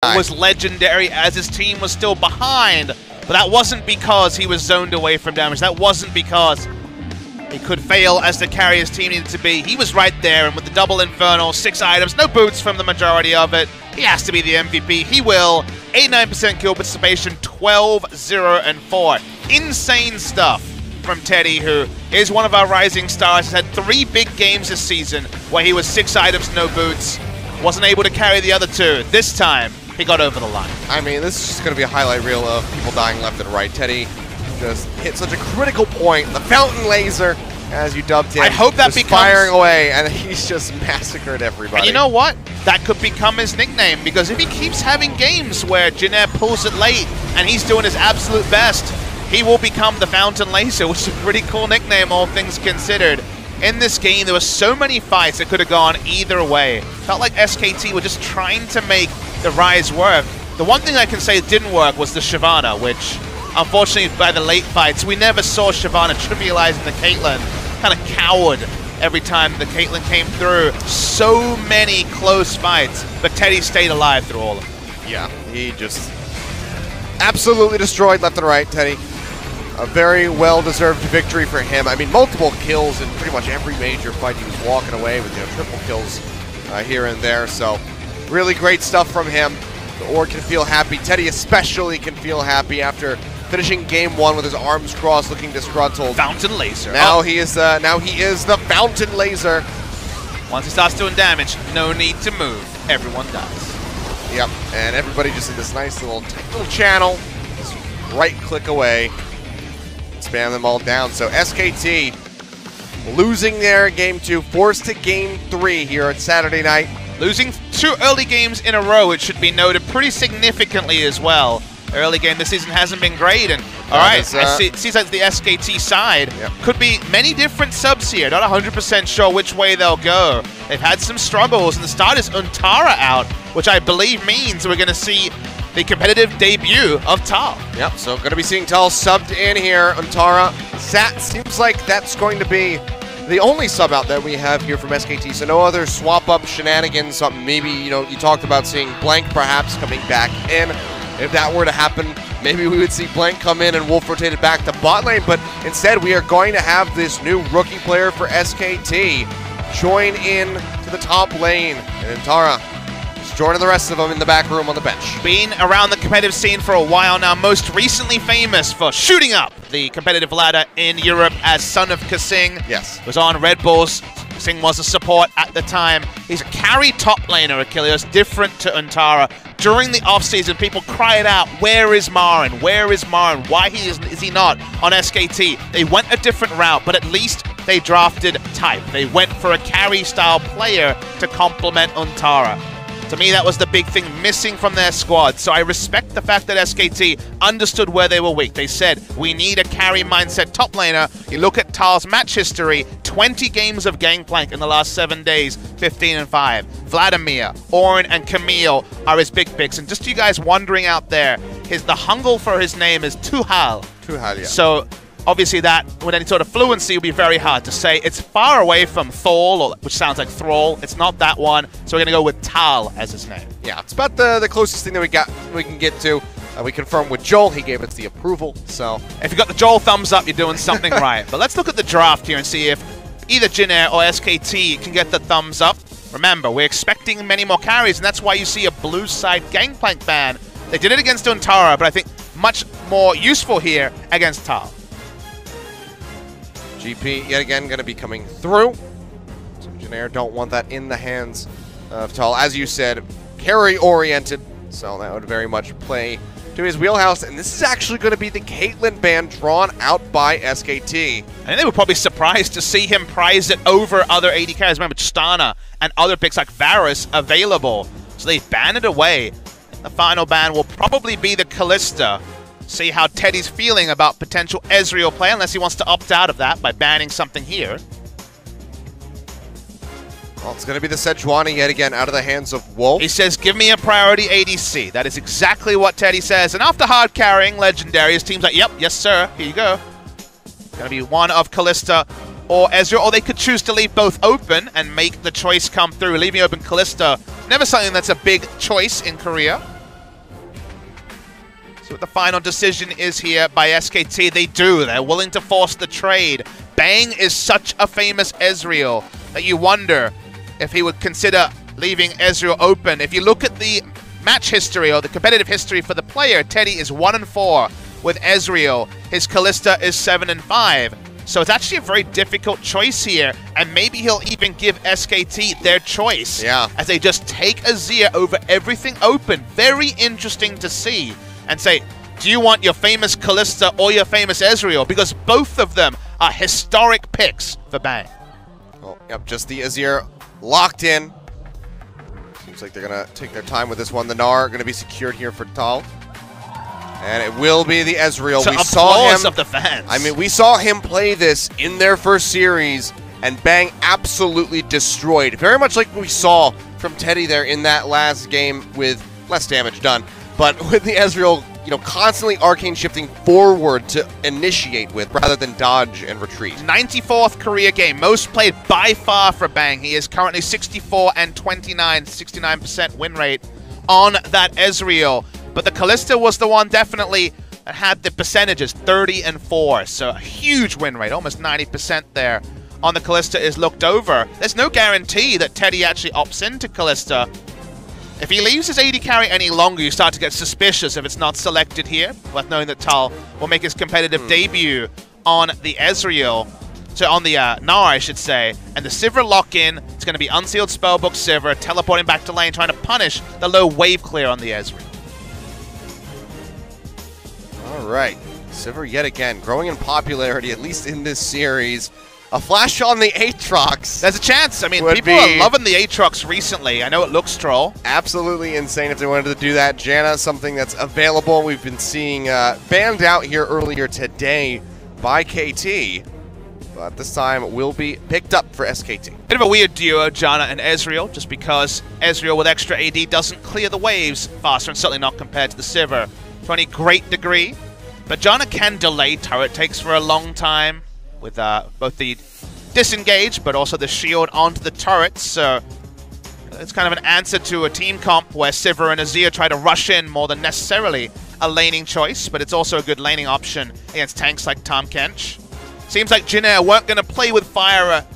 was legendary as his team was still behind, but that wasn't because he was zoned away from damage. That wasn't because he could fail as the carry his team needed to be. He was right there, and with the double Infernal, 6 items, no boots from the majority of it, he has to be the MVP. He will. 89% kill participation, 12, 0, and 4. Insane stuff from Teddy, who is one of our rising stars. He's had 3 big games this season where he was 6 items, no boots. Wasn't able to carry the other 2. This time, he got over the line. I mean, this is just going to be a highlight reel of people dying left and right. Teddy just hit such a critical point. The fountain laser, as you dubbed him, I hope that becomes firing away, and he's just massacred everybody. And you know what? That could become his nickname, because if he keeps having games where Jinair pulls it late and he's doing his absolute best, he will become the Fountain Laser, which is a pretty cool nickname, all things considered. In this game, there were so many fights that could have gone either way. Felt like SKT were just trying to make the Rise work. The one thing I can say didn't work was the Shyvana, which, unfortunately, by the late fights, we never saw Shyvana trivializing the Caitlyn. Kind of cowered every time the Caitlyn came through. So many close fights, but Teddy stayed alive through all of them. Yeah, he just absolutely destroyed left and right, Teddy. A very well-deserved victory for him. I mean, multiple kills in pretty much every major fight. He was walking away with, triple kills here and there. So, really great stuff from him. The Org can feel happy. Teddy especially can feel happy after finishing game 1 with his arms crossed, looking disgruntled. Fountain Laser. Now he is the Fountain Laser. Once he starts doing damage, no need to move. Everyone dies. Yep, and everybody just in this nice little channel, just right-click away. Spam them all down. So SKT losing there game 2, forced to game 3 here on Saturday night. Losing 2 early games in a row, it should be noted, pretty significantly as well. Early game this season hasn't been great, and it seems like the SKT side could be many different subs here. Not 100% sure which way they'll go. They've had some struggles, and the start is Untara out, which I believe means we're going to see the competitive debut of Tal. Yep, so going to be seeing Tal subbed in here. Untara, seems like that's going to be the only sub out that we have here from SKT, so no other swap-up shenanigans. Something maybe, you talked about seeing Blank perhaps coming back in. If that were to happen, maybe we would see Blank come in and Wolf rotated back to bot lane, but instead we are going to have this new rookie player for SKT join in to the top lane, and Untara just joining the rest of them in the back room on the bench. Been around the competitive scene for a while now, most recently famous for shooting up the competitive ladder in Europe as Son of Kasing. Yes. Was on Red Bulls. Kasing was a support at the time. He's a carry top laner, Achilles, different to Untara. During the offseason, people cried out, where is Marin? Where is Marin? Why is he not on SKT? They went a different route, but at least they drafted type. They went for a carry-style player to complement Untara. To me, that was the big thing missing from their squad. So I respect the fact that SKT understood where they were weak. They said, we need a carry mindset top laner. You look at Tal's match history, 20 games of Gangplank in the last 7 days, 15-5. Vladimir, Ornn, and Camille are his big picks. And just you guys wondering out there, the hungle for his name is Tuhal. Tuhal, yeah. So obviously that, with any sort of fluency, would be very hard to say. It's far away from Thal, which sounds like Thrall. It's not that one, so we're going to go with Tal as his name. Yeah, it's about the closest thing that we can get to. We confirmed with Joel. He gave us the approval, so... If you got the Joel thumbs up, you're doing something right. But let's look at the draft here and see if either Jinair or SKT can get the thumbs up. Remember, we're expecting many more carries, and that's why you see a blue side Gangplank ban. They did it against Untara, but I think much more useful here against Tal. GP, yet again, going to be coming through. So Jinair don't want that in the hands of Tal. As you said, carry-oriented, so that would very much play to his wheelhouse. And this is actually going to be the Caitlyn ban drawn out by SKT. I think they were probably surprised to see him prize it over other AD carries. Remember, Stana and other picks like Varus available. So they ban it away. The final ban will probably be the Kalista. See how Teddy's feeling about potential Ezreal play, unless he wants to opt out of that by banning something here. Well, it's going to be the Sejuani yet again out of the hands of Wolf. He says, give me a priority ADC. That is exactly what Teddy says. And after hard carrying Legendary, his team's like, yep, yes sir, here you go. Going to be one of Kalista or Ezreal, or they could choose to leave both open and make the choice come through. Leaving open Kalista, never something that's a big choice in Korea. So what the final decision is here by SKT. They do. They're willing to force the trade. Bang is such a famous Ezreal that you wonder if he would consider leaving Ezreal open. If you look at the match history or the competitive history for the player, Teddy is 1-4 with Ezreal. His Kalista is 7-5. So it's actually a very difficult choice here, and maybe he'll even give SKT their choice. Yeah. As they just take Azir over everything open. Very interesting to see. And say, do you want your famous Kalista or your famous Ezreal? Because both of them are historic picks for Bang. Oh, yep, just the Azir locked in. Seems like they're going to take their time with this one. The Gnar going to be secured here for Tal. And it will be the Ezreal. So we saw him of the fans. I mean, we saw him play this in their first series, and Bang absolutely destroyed. Very much like we saw from Teddy there in that last game with less damage done, but with the Ezreal, you know, constantly arcane shifting forward to initiate with rather than dodge and retreat. 94th career game, most played by far for Bang. He is currently 64 and 29, 69% win rate on that Ezreal. But the Kalista was the one definitely that had the percentages, 30 and 4. So a huge win rate, almost 90% there on the Kalista is looked over. There's no guarantee that Teddy actually opts into Kalista. If he leaves his AD carry any longer, you start to get suspicious if it's not selected here. Worth knowing that Tal will make his competitive debut on the Ezreal. So on the Gnar, I should say. And the Sivir lock-in, it's going to be Unsealed Spellbook Sivir, teleporting back to lane, trying to punish the low wave clear on the Ezreal. All right, Sivir yet again, growing in popularity, at least in this series. A flash on the Aatrox. There's a chance. I mean, people are loving the Aatrox recently. I know it looks troll. Absolutely insane if they wanted to do that. Janna, something that's available. We've been seeing banned out here earlier today by KT. But this time will be picked up for SKT. Bit of a weird duo, Janna and Ezreal, just because Ezreal with extra AD doesn't clear the waves faster, and certainly not compared to the Sivir to any great degree. But Janna can delay turret takes for a long time, with both the disengage, but also the shield onto the turrets. So it's kind of an answer to a team comp where Sivir and Azir try to rush in more than necessarily a laning choice, but it's also a good laning option against tanks like Tahm Kench. Seems like Jin Air weren't going to play with fire a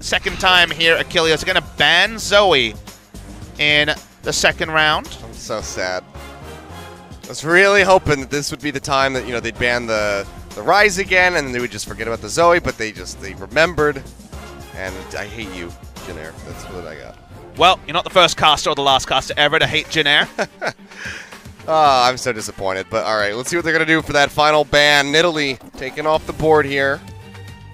second time here. Achilles are going to ban Zoe in the second round. I'm so sad. I was really hoping that this would be the time that, you know, they'd ban the Rise again, and then they would just forget about the Zoe, but they remembered, and I hate you, Jin Air. That's what I got. Well, you're not the first caster or the last caster ever to hate Jin Air. I'm so disappointed, but all right, let's see what they're going to do for that final ban. Nidalee taken off the board here.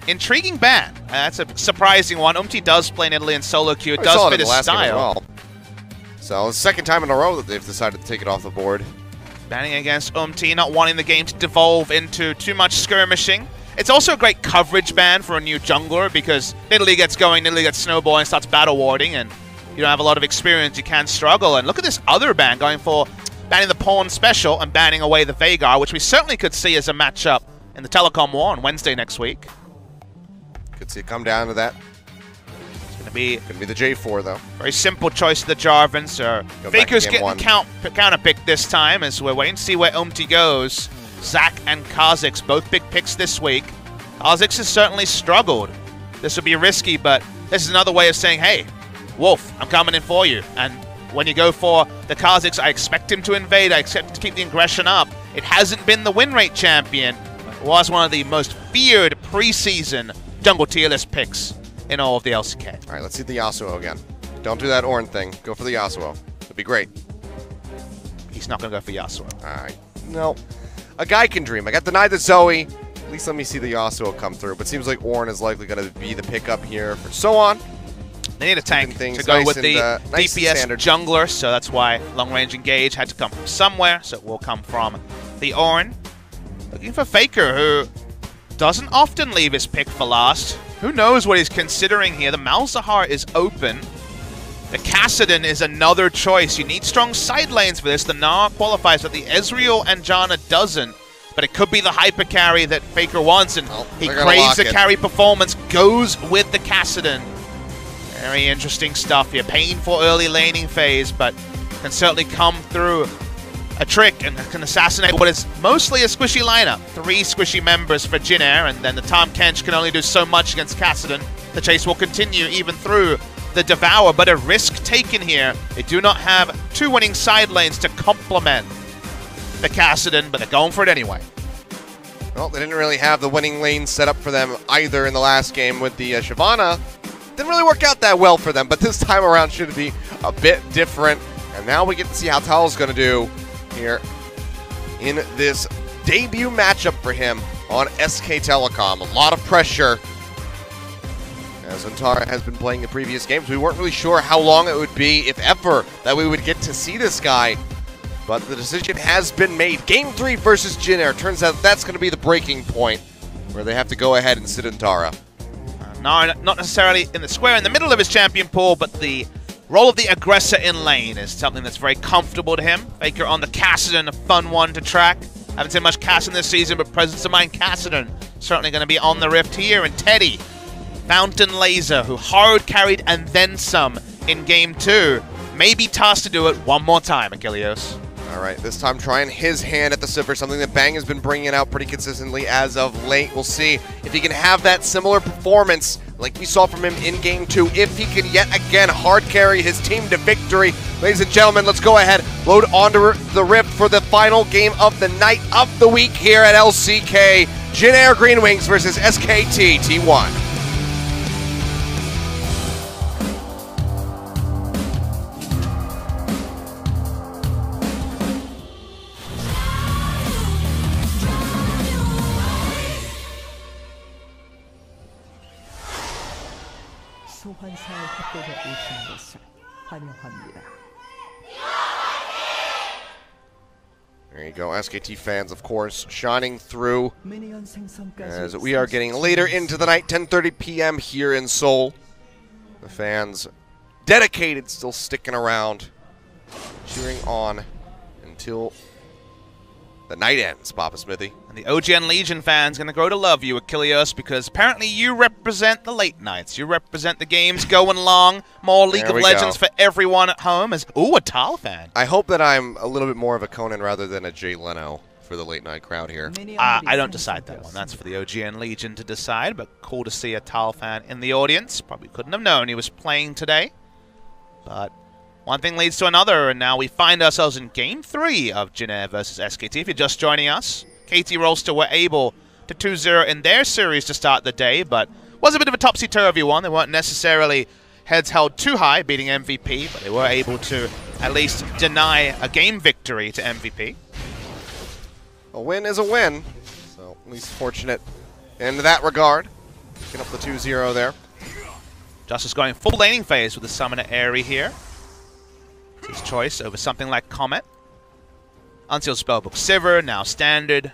Intriguing ban. That's a surprising one. does play Nidalee in solo queue. It does fit his style. Well. So it's the second time in a row that they've decided to take it off the board. Banning against not wanting the game to devolve into too much skirmishing. It's also a great coverage ban for a new jungler because Nidalee gets going, Nidalee gets snowballing, starts battle warding, and you don't have a lot of experience, you can struggle. And look at this other ban going for banning the pawn special and banning away the Veigar, which we certainly could see as a matchup in the Telecom War on Wednesday next week. Could see it come down to that. Gonna be the J4 though. Very simple choice of the Jarvan. So Faker's getting counter-picked this time as we're waiting to see where goes. Zac and Kha'Zix, both big picks this week. Kha'Zix has certainly struggled. This would be risky, but this is another way of saying, hey, Wolf, I'm coming in for you. And when you go for the Kha'Zix, I expect him to invade. I expect him to keep the aggression up. It hasn't been the win rate champion. It was one of the most feared preseason jungle tier list picks in all of the LCK. All right, let's see the Yasuo again. Don't do that Ornn thing. Go for the Yasuo. It'd be great. He's not going to go for Yasuo. All right. No. A guy can dream. I got denied the Zoe. At least let me see the Yasuo come through. But it seems like Ornn is likely going to be the pickup here for so on. They need a tank to go with the DPS jungler, so that's why long-range engage had to come from somewhere, so it will come from the Ornn. Looking for Faker, who doesn't often leave his pick for last. Who knows what he's considering here? The Malzahar is open. The Kassadin is another choice. You need strong side lanes for this. The Gnar qualifies, but the Ezreal and Janna doesn't. But it could be the hyper carry that Faker wants, and he craves the carry performance, goes with the Kassadin. Very interesting stuff here. Painful early laning phase, but can certainly come through a trick and can assassinate what is mostly a squishy lineup. 3 squishy members for Jin Air, and then the Tahm Kench can only do so much against Kassadin. The chase will continue even through the Devour, but a risk taken here. They do not have 2 winning side lanes to complement the Kassadin, but they're going for it anyway. Well, they didn't really have the winning lane set up for them either in the last game with the Shyvana. Didn't really work out that well for them, but this time around should be a bit different. And now we get to see how Tal's going to do here in this debut matchup for him on SK Telecom. A lot of pressure. As Antara has been playing the previous games, we weren't really sure how long it would be, if ever, that we would get to see this guy. But the decision has been made. Game 3 versus Jin Air. Turns out that's going to be the breaking point where they have to go ahead and sit Antara. No, not necessarily in the square in the middle of his champion pool, but the role of the aggressor in lane is something that's very comfortable to him. Faker on the Kassadin, a fun one to track. Haven't seen much Kassadin this season, but Presence of Mind Kassadin certainly going to be on the Rift here. And Teddy, Fountain Laser, who hard carried and then some in Game 2, may be tasked to do it one more time, Achilleos. All right, this time trying his hand at the Sipper, something that Bang has been bringing out pretty consistently as of late. We'll see if he can have that similar performance like we saw from him in Game 2, if he can yet again hard carry his team to victory. Ladies and gentlemen, let's go ahead, load onto the Rift for the final game of the night of the week here at LCK. Jin Air Green Wings versus SKT T1. 소환사의 협곡에 오신 것을 환영합니다. There you go, SKT fans, of course, shining through as we are getting later into the night, 10:30 p.m. here in Seoul. The fans dedicated, still sticking around, cheering on until the night ends, Papa Smithy. And the OGN Legion fans going to grow to love you, Achilleos, because apparently you represent the late nights. You represent the games going long. More League of Legends for everyone at home. Ooh, a Tal fan. I hope that I'm a little bit more of a Conan rather than a Jay Leno for the late night crowd here. I don't decide that one. That's for the OGN Legion to decide, but cool to see a Tal fan in the audience. Probably couldn't have known he was playing today. But one thing leads to another, and now we find ourselves in Game 3 of Jin Air versus SKT. If you're just joining us, KT Rolster were able to 2-0 in their series to start the day, but was a bit of a topsy-turvy one. They weren't necessarily heads held too high, beating MVP, but they were able to at least deny a game victory to MVP. A win is a win, so at least fortunate in that regard. Picking up the 2-0 there. Justice going full laning phase with the Summoner Aerie here. His choice over something like Comet. Unsealed Spellbook Sivir, now standard.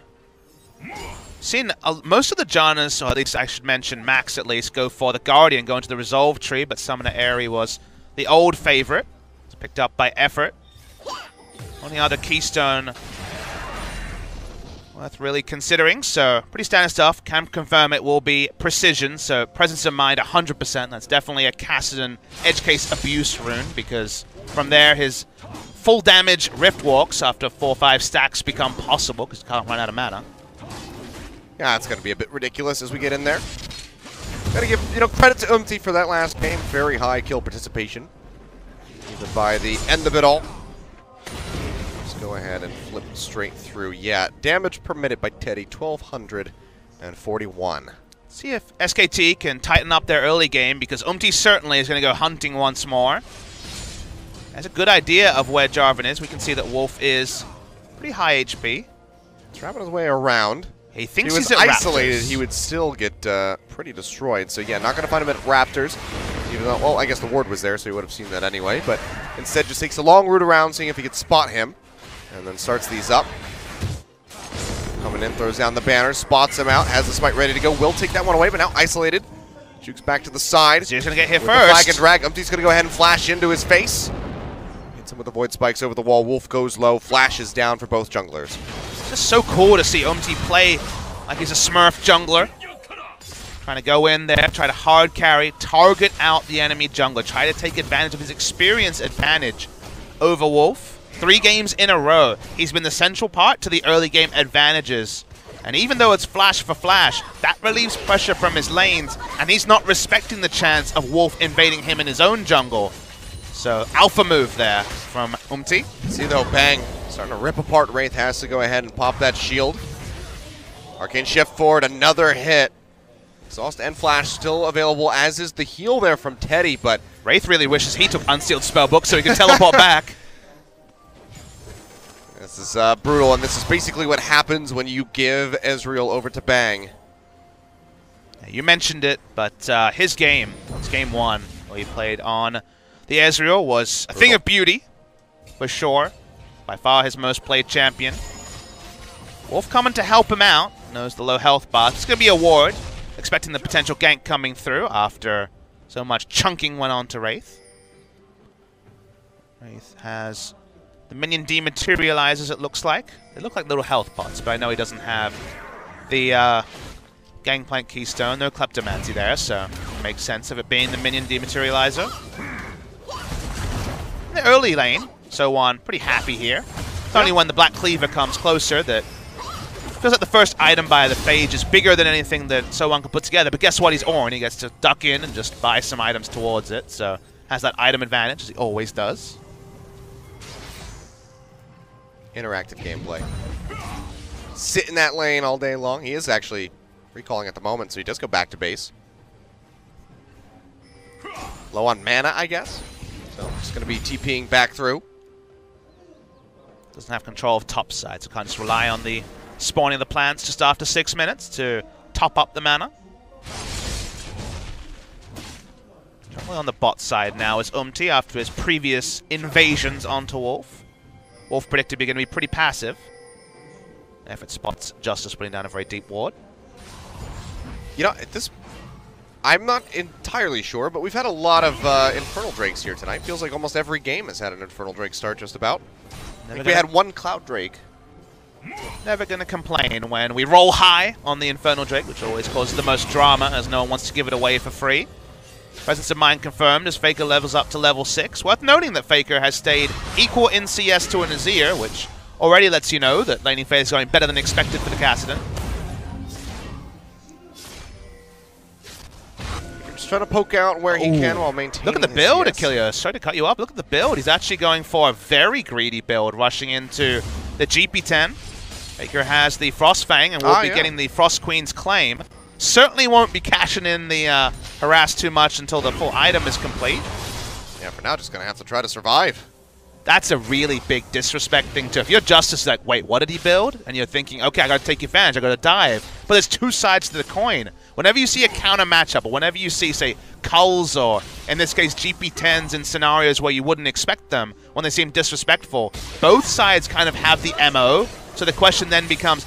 Seen most of the Jannas, or at least I should mention Max at least, go for the Guardian, go into the Resolve tree, but Summoner Aerie was the old favorite. It's picked up by Effort. Only other Keystone worth really considering, so pretty standard stuff. Can confirm it will be Precision, so Presence of Mind 100%. That's definitely a Kassadin edge case abuse rune, because from there his full damage Rift Walks after 4 or 5 stacks become possible, because you can't run out of mana. Yeah, it's going to be a bit ridiculous as we get in there. Got to give credit to Umti for that last game. Very high kill participation, even by the end of it all. Go ahead and flip straight through. Yeah, damage permitted by Teddy, 1,241. See if SKT can tighten up their early game, because Umti certainly is going to go hunting once more. Has a good idea of where Jarvan is. We can see that Wolf is pretty high HP. He's wrapping his way around. He thinks he's at isolated. Raptors. He would still get pretty destroyed. So yeah, not going to find him at Raptors. Even though, well, I guess the ward was there, so he would have seen that anyway. But instead just takes a long route around, seeing if he could spot him. And then starts these up. Coming in, throws down the banner, spots him out, has the smite ready to go. Will take that one away, but now isolated. Jukes back to the side. So he's going to get hit with first. The flag and drag. Umti's going to go ahead and flash into his face. Hits him with the void spikes over the wall. Wolf goes low, flashes down for both junglers. It's just so cool to see Umti play like he's a Smurf jungler. Trying to go in there, try to hard carry, target out the enemy jungler, try to take advantage of his experience advantage over Wolf. 3 games in a row, he's been the central part to the early game advantages. And even though it's flash for flash, that relieves pressure from his lanes, and he's not respecting the chance of Wolf invading him in his own jungle. So, alpha move there from Umti. See though, Bang starting to rip apart Wraith, has to go ahead and pop that shield. Arcane shift forward, another hit. Exhaust and Flash still available, as is the heal there from Teddy, but Wraith really wishes he took Unsealed Spellbook so he could teleport back. This is brutal, and this is basically what happens when you give Ezreal over to Bang. You mentioned it, but his game, it's game 1, where he played on the Ezreal, was a thing of beauty, for sure. By far his most played champion. Wolf coming to help him out, knows the low health bar. It's going to be a ward, expecting the potential gank coming through after so much chunking went on to Wraith. Wraith has the minion dematerializes, it looks like. They look like little health pots, but I know he doesn't have the Gangplank Keystone. No Kleptomancy there, so it makes sense of it being the minion dematerializer. In the early lane, So1 pretty happy here. It's only when the Black Cleaver comes closer that feels like the first item by the Phage is bigger than anything that So1 can put together. But guess what? He's Ornn. He gets to duck in and just buy some items towards it. So has that item advantage, as he always does. Interactive gameplay. Sit in that lane all day long. He is actually recalling at the moment, so he does go back to base. Low on mana, I guess. So just going to be TPing back through. Doesn't have control of top side, so can't just rely on the spawning of the plants just after 6 minutes to top up the mana. Currently on the bot side now is Umti after his previous invasions onto Wolf. Wolf predictably going to be pretty passive. If it spots Justice putting down a very deep ward. You know, I'm not entirely sure, but we've had a lot of Infernal Drakes here tonight. Feels like almost every game has had an Infernal Drake start just about. I think we had one Cloud Drake. Never going to complain when we roll high on the Infernal Drake, which always causes the most drama as no one wants to give it away for free. Presence of Mind confirmed as Faker levels up to level 6. Worth noting that Faker has stayed equal in CS to an Azir, which already lets you know that laning phase is going better than expected for the Kassadin. Just trying to poke out where he can while maintaining. Look at the build, Achilles. Sorry to cut you up. Look at the build. He's actually going for a very greedy build, rushing into the GP10. Faker has the Frost Fang and will be getting the Frost Queen's claim. Certainly won't be cashing in the harass too much until the full item is complete. Yeah, for now, just going to have to try to survive. That's a really big disrespect thing too. If your Justice is like, wait, what did he build? And you're thinking, okay, I got to take advantage, I got to dive. But there's two sides to the coin. Whenever you see a counter matchup, or whenever you see, say, Culls, or in this case, GP10s in scenarios where you wouldn't expect them, when they seem disrespectful, both sides kind of have the MO. So the question then becomes,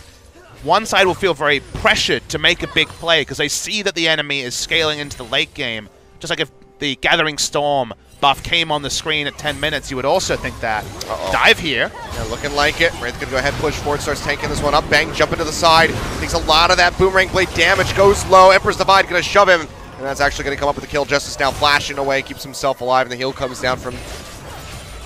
one side will feel very pressured to make a big play because they see that the enemy is scaling into the late game. Just like if the Gathering Storm buff came on the screen at 10 minutes, you would also think that. Dive here. Yeah, looking like it. Wraith gonna go ahead, push forward, starts tanking this one up. Bang, jumping to the side. Takes a lot of that Boomerang Blade damage, goes low. Emperor's Divide gonna shove him, and that's actually gonna come up with the kill. Justice now flashing away, keeps himself alive, and the heal comes down from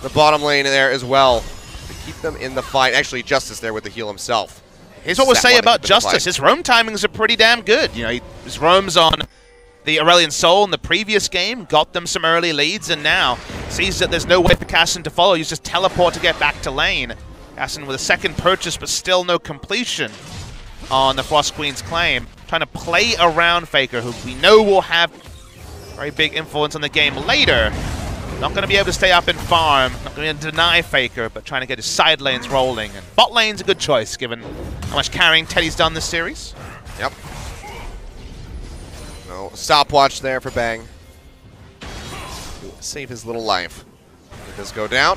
the bottom lane there as well to keep them in the fight. Actually, Justice there with the heal himself. Here's what we'll say about Justice. His roam timings are pretty damn good. You know, his roams on the Aurelion Soul in the previous game, got them some early leads, and now sees that there's no way for Kassadin to follow. He's just teleport to get back to lane. Kassadin with a second purchase, but still no completion on the Frost Queen's claim. Trying to play around Faker, who we know will have very big influence on the game later. Not going to be able to stay up and farm. Not going to deny Faker, but trying to get his side lanes rolling. And bot lane's a good choice, given how much carrying Teddy's done this series. Yep. No stopwatch there for Bang. Save his little life. It does go down.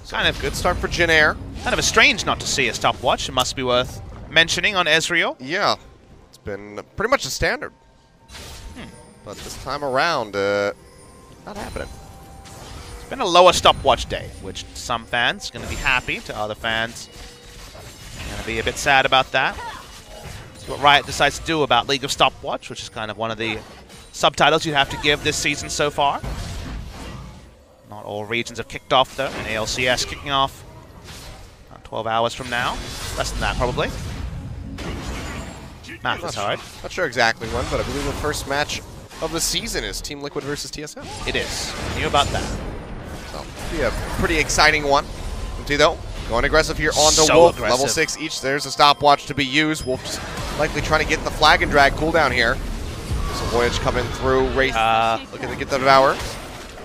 Kind of good start for Jin Air. Kind of a strange not to see a stopwatch. It must be worth mentioning on Ezreal. Yeah. It's been pretty much a standard. But this time around, not happening. It's been a lower stopwatch day, which to some fans going to be happy, to other fans going to be a bit sad about that. See what Riot decides to do about League of Stopwatch, which is kind of one of the subtitles you'd have to give this season so far. Not all regions have kicked off, though, and ALCS kicking off 12 hours from now. Less than that, probably. Math is hard. Not sure exactly when, but I believe the first match of the season is Team Liquid versus TSM. It is. I knew about that. So, it'll be a pretty exciting one. MT, though, going aggressive here on the So Wolf. aggressive. Level 6 each. There's a stopwatch to be used. Wolf just likely trying to get the flag and drag cooldown here. So Voyage coming through. Wraith looking to get the Devour.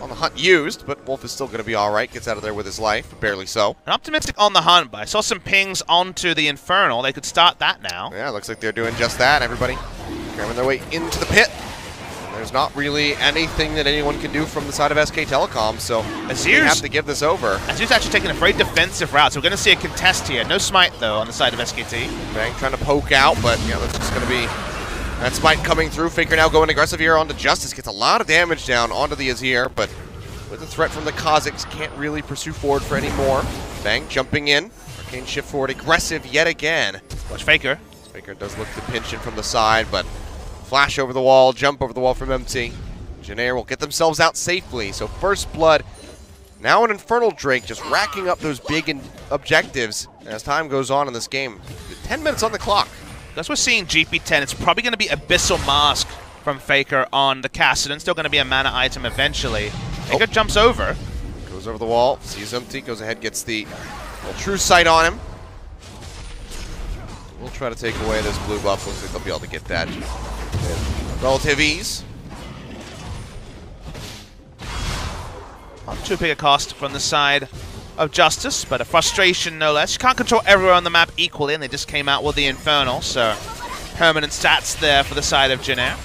On the hunt used, but Wolf is still going to be all right. Gets out of there with his life, barely so. I'm optimistic on the hunt, but I saw some pings onto the Infernal. They could start that now. Yeah, looks like they're doing just that. Everybody cramming their way into the pit. There's not really anything that anyone can do from the side of SK Telecom, so they have to give this over. Azir's actually taking a very defensive route, so we're going to see a contest here. No smite, though, on the side of SKT. Bang trying to poke out, but yeah, that's just going to be that smite coming through. Faker now going aggressive here onto Justice. Gets a lot of damage down onto the Azir, but with the threat from the Kazakhs, can't really pursue forward for any more. Bang jumping in. Arcane shift forward, aggressive yet again. Watch Faker. Faker does look to pinch in from the side, but flash over the wall, jump over the wall from MT. Janair will get themselves out safely. So first blood. Now an Infernal Drake just racking up those big objectives as time goes on in this game. 10 minutes on the clock. As we're seeing GP10, it's probably going to be Abyssal Mask from Faker on the Kassadin. Still going to be a mana item eventually. Faker jumps over. Goes over the wall, sees MT, goes ahead, gets the true sight on him. We'll try to take away this blue buff. Looks like they'll be able to get that with relative ease. Not too big a cost from the side of Justice, but a frustration no less. You can't control everyone on the map equally, and they just came out with the Infernal, so permanent stats there for the side of Janair.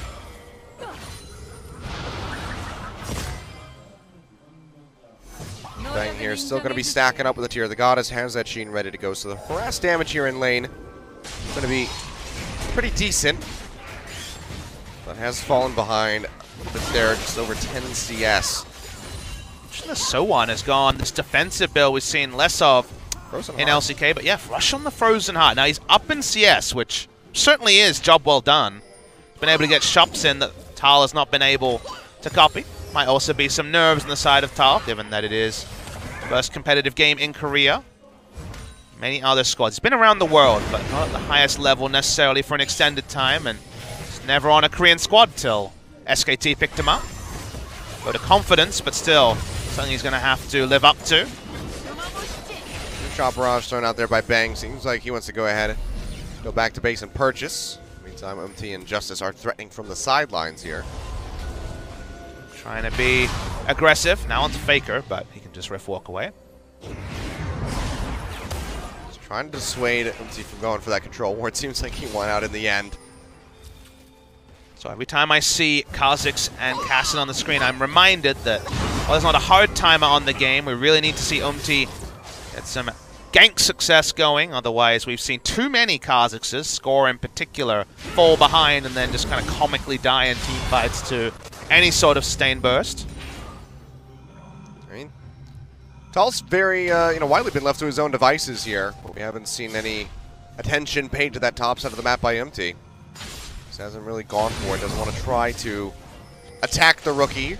Bang here, still going to be stacking up with the Tear of the Goddess. Has that Sheen ready to go, so the harass damage here in lane is going to be pretty decent, but has fallen behind a little bit there, just over 10 CS. The Sowan has gone this defensive build we've seen less of in LCK, but yeah, Rush on the Frozen Heart. Now he's up in CS, which certainly is job well done. He's been able to get shops in that Tal has not been able to copy. Might also be some nerves on the side of Tal, given that it is the first competitive game in Korea. Many other squads. He's been around the world, but not at the highest level necessarily for an extended time, and he's never on a Korean squad till SKT picked him up. Vote of confidence, but still something he's going to have to live up to. Shot barrage thrown out there by Bang. Seems like he wants to go ahead and go back to base and purchase. Meantime, MT and Justice are threatening from the sidelines here. Trying to be aggressive. Now onto Faker, but he can just riff walk away. Just trying to dissuade MT from going for that control ward. It seems like he won out in the end. So every time I see Kazakhs and Kassadin on the screen, I'm reminded that while there's not a hard timer on the game, we really need to see Umti get some gank success going. Otherwise, we've seen too many Kazakhs, Score in particular, fall behind and then just kind of comically die in team fights to any sort of stain burst. I mean, Tal's very, widely been left to his own devices here. We haven't seen any attention paid to that top side of the map by MT. Hasn't really gone for it. Doesn't want to try to attack the rookie.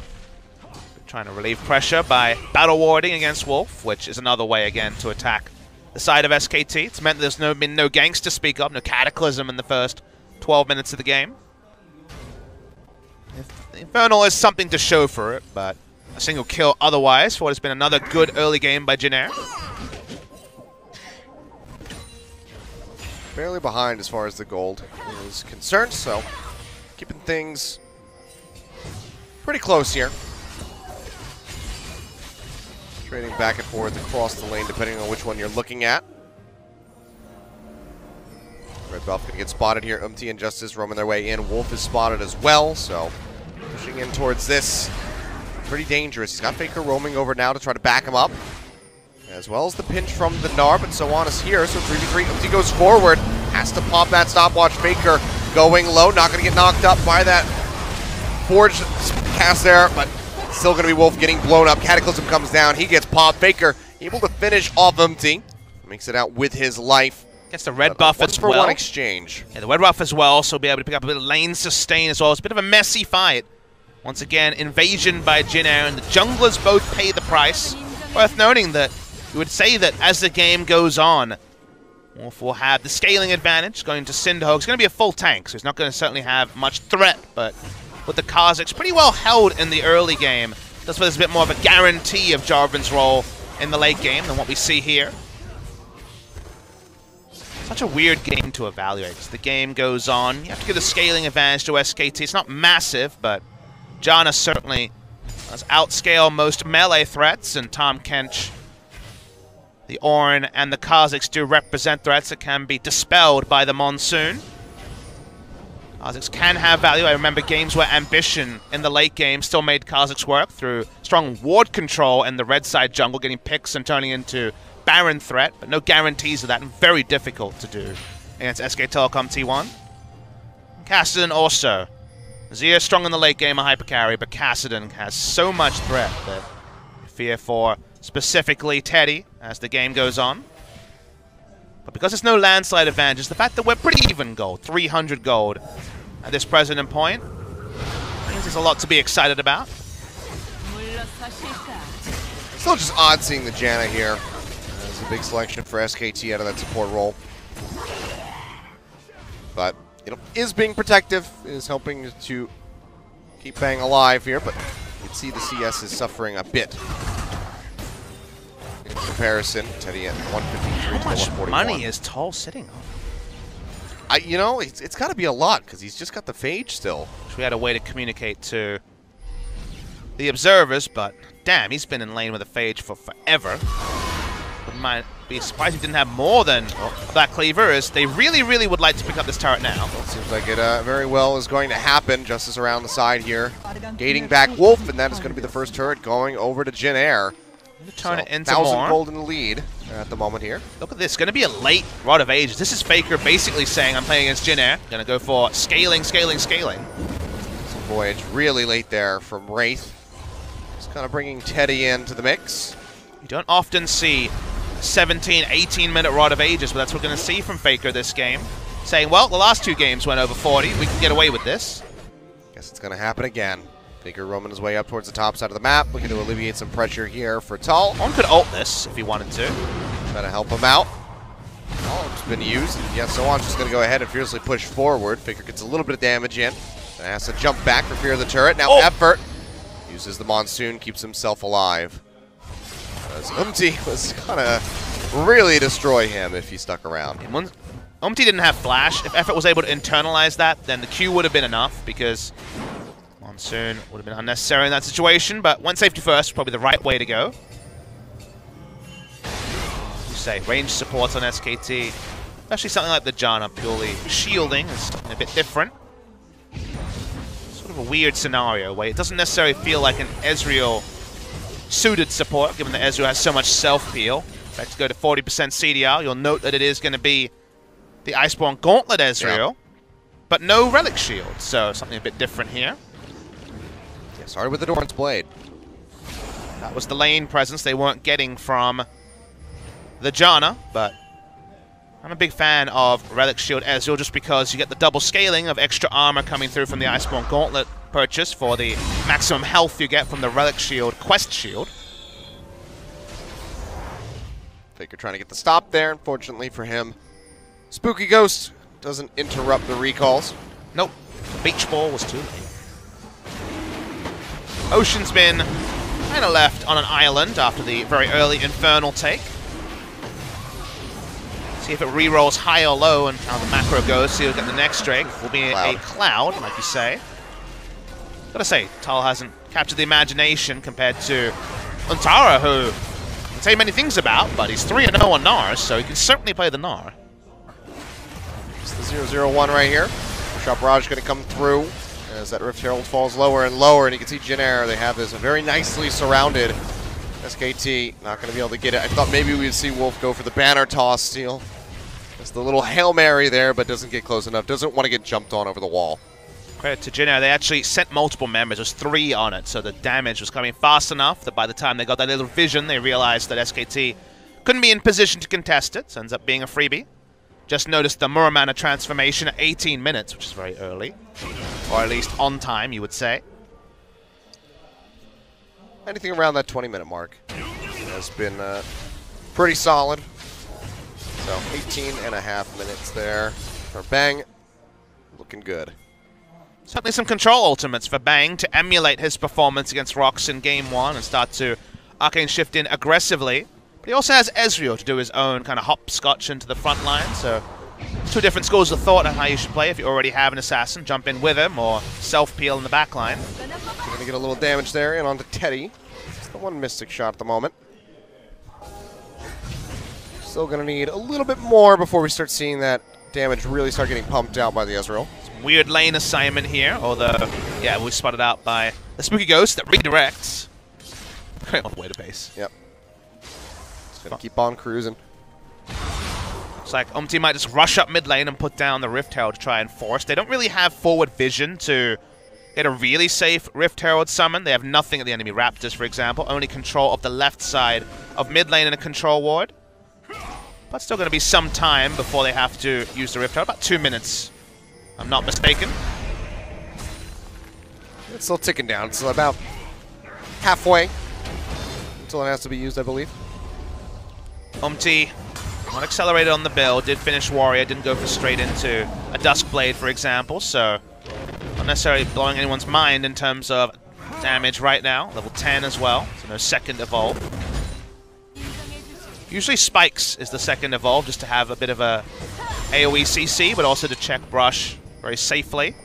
Trying to relieve pressure by battle warding against Wolf, which is another way again to attack the side of SKT. It's meant there's been no ganks to speak of, no Cataclysm in the first 12 minutes of the game. The Infernal is something to show for it, but a single kill otherwise for what has been another good early game by Janair. Barely behind as far as the gold is concerned, so keeping things pretty close here. Trading back and forth across the lane depending on which one you're looking at. Red buff gonna get spotted here. MT and Justice roaming their way in. Wolf is spotted as well, so pushing in towards this. Pretty dangerous. He's got Faker roaming over now to try to back him up. As well as the pinch from the Gnar, but Sowan is here, so 3v3. MT goes forward, has to pop that stopwatch. Faker going low, not going to get knocked up by that Forge cast there, but still going to be Wolf getting blown up. Cataclysm comes down, he gets popped. Faker able to finish off MT. Makes it out with his life. Gets the red buff as well. 1-for-1 exchange. Yeah, the red buff as well, so be able to pick up a bit of lane sustain as well. It's a bit of a messy fight Once again, invasion by Jin Air, and the junglers both pay the price. Worth noting that you would say that as the game goes on, Wolf will have the scaling advantage, going to Cinderhog. It's going to be a full tank, so he's not going to certainly have much threat, but with the Kazakhs pretty well held in the early game, that's why there's a bit more of a guarantee of Jarvan's role in the late game than what we see here. Such a weird game to evaluate. As the game goes on, you have to give the scaling advantage to SKT. It's not massive, but Janna certainly does outscale most melee threats, and Tahm Kench, the Ornn, and the Kazakhs do represent threats that can be dispelled by the Monsoon. Kazakhs can have value. I remember games where Ambition in the late game still made Kazakhs work through strong ward control in the red side jungle, getting picks and turning into Baron threat, but no guarantees of that, and very difficult to do against SK Telecom T1. Kassadin also. Zia strong in the late game, a hyper carry, but Kassadin has so much threat that you fear for specifically Teddy as the game goes on. But because there's no landslide advantage, the fact that we're pretty even gold, 300 gold at this present point, means there's a lot to be excited about. Still just odd seeing the Janna here. It's a big selection for SKT out of that support role. But, you know, is being protective, is helping to keep Bang alive here, but you can see the CS is suffering a bit. In comparison, Teddy at 153 to 141. How much money is Tall sitting on? You know, it's got to be a lot, because he's just got the Phage still. We had a way to communicate to the observers, but damn, he's been in lane with a Phage for forever. Might be surprised if he didn't have more than that cleaver, as they really, really would like to pick up this turret now. Well, it seems like it very well is going to happen. Justice around the side here. Gating back Wolf, and that is going to be the first turret going over to Jin Air. Turn it into 1,000 more. gold in the lead at the moment here. Look at this. It's going to be a late Rod of Ages. This is Faker basically saying, I'm playing against Jin Air. Going to go for scaling, scaling, scaling. Some Voyage really late there from Wraith. Just kind of bringing Teddy into the mix. You don't often see 17, 18-minute Rod of Ages, but that's what we're going to see from Faker this game. Saying, well, the last two games went over 40. We can get away with this. Guess it's going to happen again. Faker roaming his way up towards the top side of the map, looking to alleviate some pressure here for Tull. On could ult this if he wanted to. Trying to help him out. It's been used. And yeah, Sohan's just going to go ahead and fiercely push forward. Faker gets a little bit of damage in. And has to jump back for fear of the turret. Now Effort uses the Monsoon, keeps himself alive. As was going to really destroy him if he stuck around. Umti didn't have flash. If Effort was able to internalize that, then the Q would have been enough, because Monsoon would have been unnecessary in that situation, but one safety first, probably the right way to go. You say, range supports on SKT, especially something like the Janna, purely shielding is a bit different. Sort of a weird scenario where it doesn't necessarily feel like an Ezreal suited support, given that Ezreal has so much self-peel. In fact, to go to 40% CDR, you'll note that it is going to be the Iceborne Gauntlet Ezreal, but no Relic Shield, so something a bit different here. Yeah, sorry with the Doran's Blade. That was the lane presence they weren't getting from the Janna, but I'm a big fan of Relic Shield Ezreal just because you get the double scaling of extra armor coming through from the Iceborne Gauntlet purchase for the maximum health you get from the Relic Shield Quest Shield. Faker trying to get the stop there, unfortunately for him. Spooky Ghost doesn't interrupt the recalls. Nope, the beach ball was too late. Ocean's been kind of left on an island after the very early Infernal take. See if it re-rolls high or low and how the macro goes. See if we get the next Drake. Will be a cloud, like you say. Gotta say, Tull hasn't captured the imagination compared to Untara, who I can say many things about, but he's 3-0 on Gnar, so he can certainly play the Gnar. It's the 0-0-1 right here. Sharp Raj going to come through as that Rift Herald falls lower and lower, and you can see Jin Air. They have this very nicely surrounded SKT. Not going to be able to get it. I thought maybe we'd see Wolf go for the banner toss steal. It's the little Hail Mary there, but doesn't get close enough. Doesn't want to get jumped on over the wall. Credit to Jin Air, they actually sent multiple members. There was 3 on it, so the damage was coming fast enough that by the time they got that little vision, they realized that SKT couldn't be in position to contest it. So it ends up being a freebie. Just noticed the Muramana transformation at 18 minutes, which is very early. Or at least on time, you would say. anything around that 20-minute mark has been pretty solid. So 18.5 minutes there for Bang. Looking good. Certainly some control ultimates for Bang to emulate his performance against Rox in Game 1 and start to Arcane shift in aggressively. But he also has Ezreal to do his own kind of hopscotch into the front line, so two different schools of thought on how you should play. If you already have an assassin, jump in with him, or self-peel in the back line. We're going to get a little damage there, and onto Teddy. It's the one Mystic shot at the moment. Still going to need a little bit more before we start seeing that damage really start getting pumped out by the Ezreal. Some weird lane assignment here, although, yeah, we spotted out by the Spooky Ghost that redirects. Great on the way to base. Yep. Just going to keep on cruising. Looks like Umti might just rush up mid lane and put down the Rift Herald to try and force. They don't really have forward vision to get a really safe Rift Herald summon. They have nothing at the enemy Raptors, for example. Only control of the left side of mid lane and a control ward. But still going to be some time before they have to use the Rift Herald. About 2 minutes, if I'm not mistaken. It's still ticking down. It's about halfway until it has to be used, I believe. Umti, not accelerated on the build, did finish Warrior, didn't go for straight into a Duskblade, for example, so not necessarily blowing anyone's mind in terms of damage right now. Level 10 as well, so no second evolve. Usually Spikes is the second evolve, just to have a bit of a AoE CC, but also to check Brush very safely.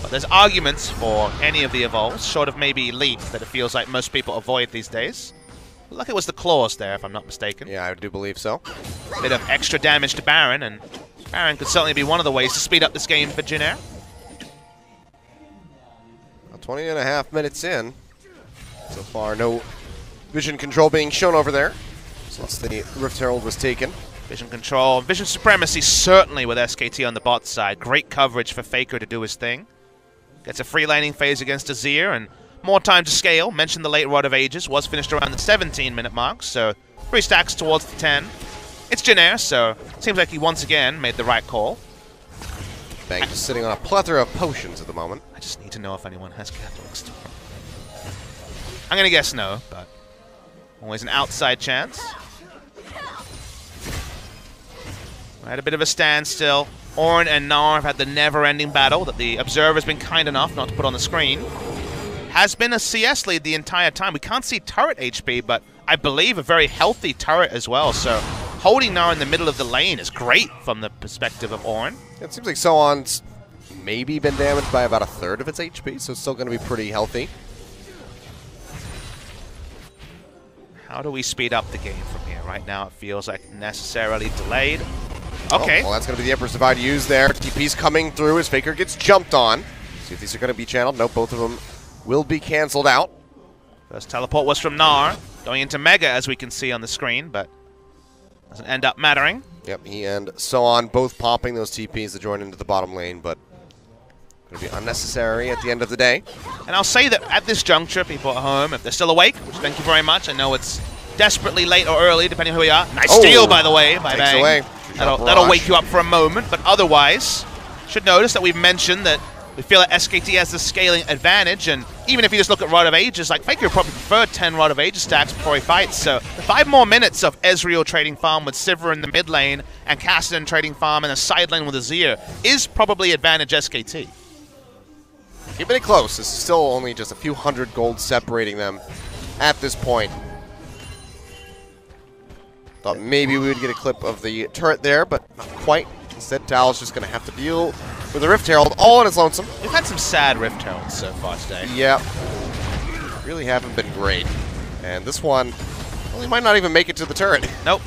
But there's arguments for any of the evolves, short of maybe Leap, that it feels like most people avoid these days. Like it was the Claws there, if I'm not mistaken. Yeah, I do believe so. Bit of extra damage to Baron, and Baron could certainly be one of the ways to speed up this game for Jin Air. 20.5 minutes in. So far, no vision control being shown over there since the Rift Herald was taken. Vision control, vision supremacy certainly with SKT on the bot side. Great coverage for Faker to do his thing. Gets a free laning phase against Azir, and more time to scale. Mentioned the late Rod of Ages was finished around the 17-minute mark, so 3 stacks towards the 10. It's Jin Air, so seems like he once again made the right call. Bang just sitting on a plethora of potions at the moment. I just need to know if anyone has Catholic Storm. I'm gonna guess no, but always an outside chance. Right, a bit of a standstill. Ornn and Gnar have had the never-ending battle that the Observer's been kind enough not to put on the screen. Has been a CS lead the entire time. We can't see turret HP, but I believe a very healthy turret as well. So holding Gnar in the middle of the lane is great from the perspective of Ornn. It seems like Soon's maybe been damaged by about 1/3 of its HP, so it's still going to be pretty healthy. How do we speed up the game from here? Right now it feels like necessarily delayed. Okay. Oh, well, that's going to be the Emperor's Divide used there. TP's coming through as Faker gets jumped on. See if these are going to be channeled. Nope, both of them will be canceled out. First teleport was from Gnar, going into Mega as we can see on the screen, but doesn't end up mattering. Yep, he and Soon both popping those TPs to join into the bottom lane, but going to be unnecessary at the end of the day. And I'll say that at this juncture, people at home, if they're still awake, which thank you very much, I know it's desperately late or early, depending on who we are. Nice steal, by the way, by Bang. Away. That'll wake you up for a moment, but otherwise, should notice that we've mentioned that we feel that SKT has the scaling advantage, and even if you just look at Rod of Ages, like Faker probably preferred 10 Rod of Ages stacks before he fights, so 5 more minutes of Ezreal trading farm with Sivir in the mid lane, and Kassadin trading farm in the side lane with Azir is probably advantage SKT. Keeping it close. It's still only just a few hundred gold separating them at this point. Thought maybe we would get a clip of the turret there, but not quite. Instead, Tal's just going to have to deal with the Rift Herald all on its lonesome. We've had some sad Rift Heralds so far today. Yeah. Really haven't been great. And this one, well, he might not even make it to the turret. Nope.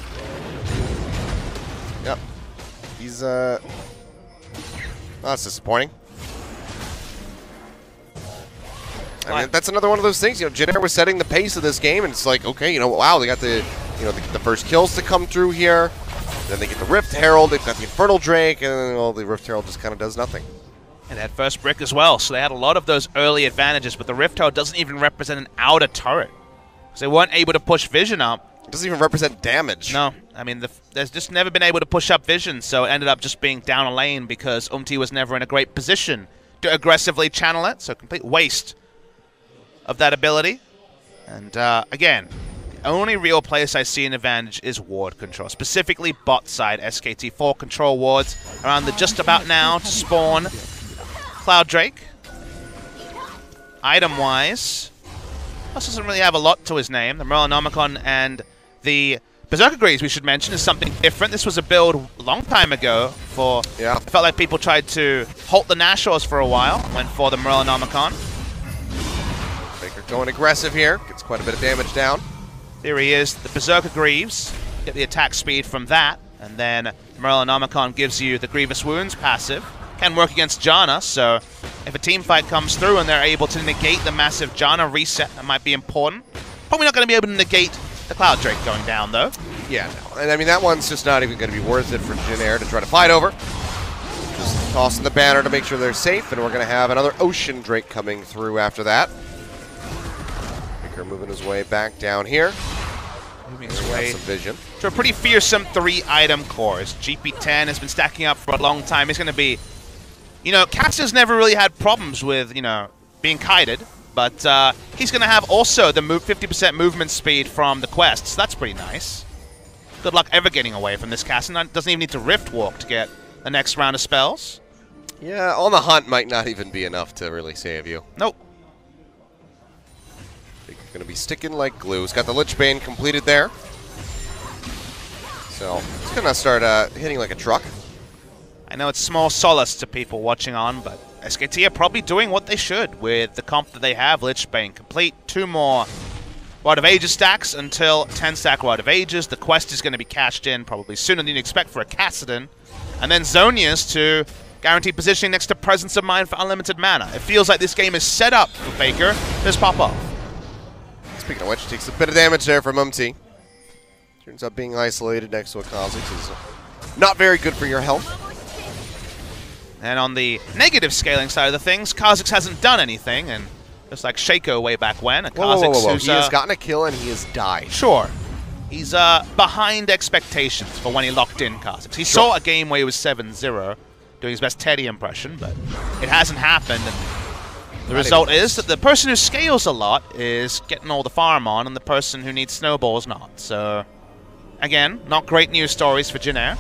Yep. He's, oh, that's disappointing. I mean, that's another one of those things. You know, Jin Air was setting the pace of this game, and it's like, okay, you know, wow, they got the, you know, the first kills to come through here. Then they get the Rift Herald, they've got the Infernal Drake, and then, well, the Rift Herald just kind of does nothing. And they had first brick as well, so they had a lot of those early advantages, but the Rift Herald doesn't even represent an outer turret. So they weren't able to push Vision up. It doesn't even represent damage. No, I mean, there's just never been able to push up Vision, so it ended up just being down a lane because Umti was never in a great position to aggressively channel it, so complete waste of that ability. And again, the only real place I see an advantage is ward control, specifically bot side. SKT 4 control wards around the just about now to spawn Cloud Drake. Item-wise, Plus doesn't really have a lot to his name. The Merlinomicon and the Berserker Greaves, we should mention, is something different. This was a build a long time ago for... Yeah. It felt like people tried to halt the Nashors for a while, went for the Merlinomicon. Faker going aggressive here, gets quite a bit of damage down. Theory is the Berserker Greaves, get the attack speed from that, and then Merlinomicon gives you the Grievous Wounds passive. Can work against Janna, so if a team fight comes through and they're able to negate the massive Janna reset, that might be important. Probably not going to be able to negate the Cloud Drake going down, though. Yeah, no. And I mean, that one's just not even going to be worth it for Jin Air to try to fight over. Just tossing the banner to make sure they're safe, and we're going to have another Ocean Drake coming through after that. Faker moving his way back down here. Moving his way some vision. to a pretty fearsome 3-item cores. GP10 has been stacking up for a long time. He's going to be... You know, Caster's never really had problems with, you know, being kited, but he's going to have also the 50% movement speed from the quests. That's pretty nice. Good luck ever getting away from this Caster. Doesn't even need to Rift Walk to get the next round of spells. Yeah, on the hunt might not even be enough to really save you. Nope. Going to be sticking like glue. He's got the Lich Bane completed there. So, he's going to start hitting like a truck. I know it's small solace to people watching on, but SKT are probably doing what they should with the comp that they have. Lich Bane complete. 2 more Rod of Ages stacks until 10-stack Rod of Ages. The quest is going to be cashed in probably sooner than you'd expect for a Kassadin. And then Zhonya's to guarantee positioning next to Presence of Mind for unlimited mana. It feels like this game is set up for Faker. Just pop off. Speaking of which, takes a bit of damage there from Umti. Turns out being isolated next to a Kha'Zix is not very good for your health. And on the negative scaling side of the things, Kha'Zix hasn't done anything, and just like Shaco way back when, a Kha'Zix who's... He has gotten a kill and he has died. Sure. He's behind expectations for when he locked in Kha'Zix. He saw a game where he was 7-0, doing his best Teddy impression, but it hasn't happened. And the result is that the person who scales a lot is getting all the farm on, and the person who needs snowballs not. So, again, not great news stories for Jin Air.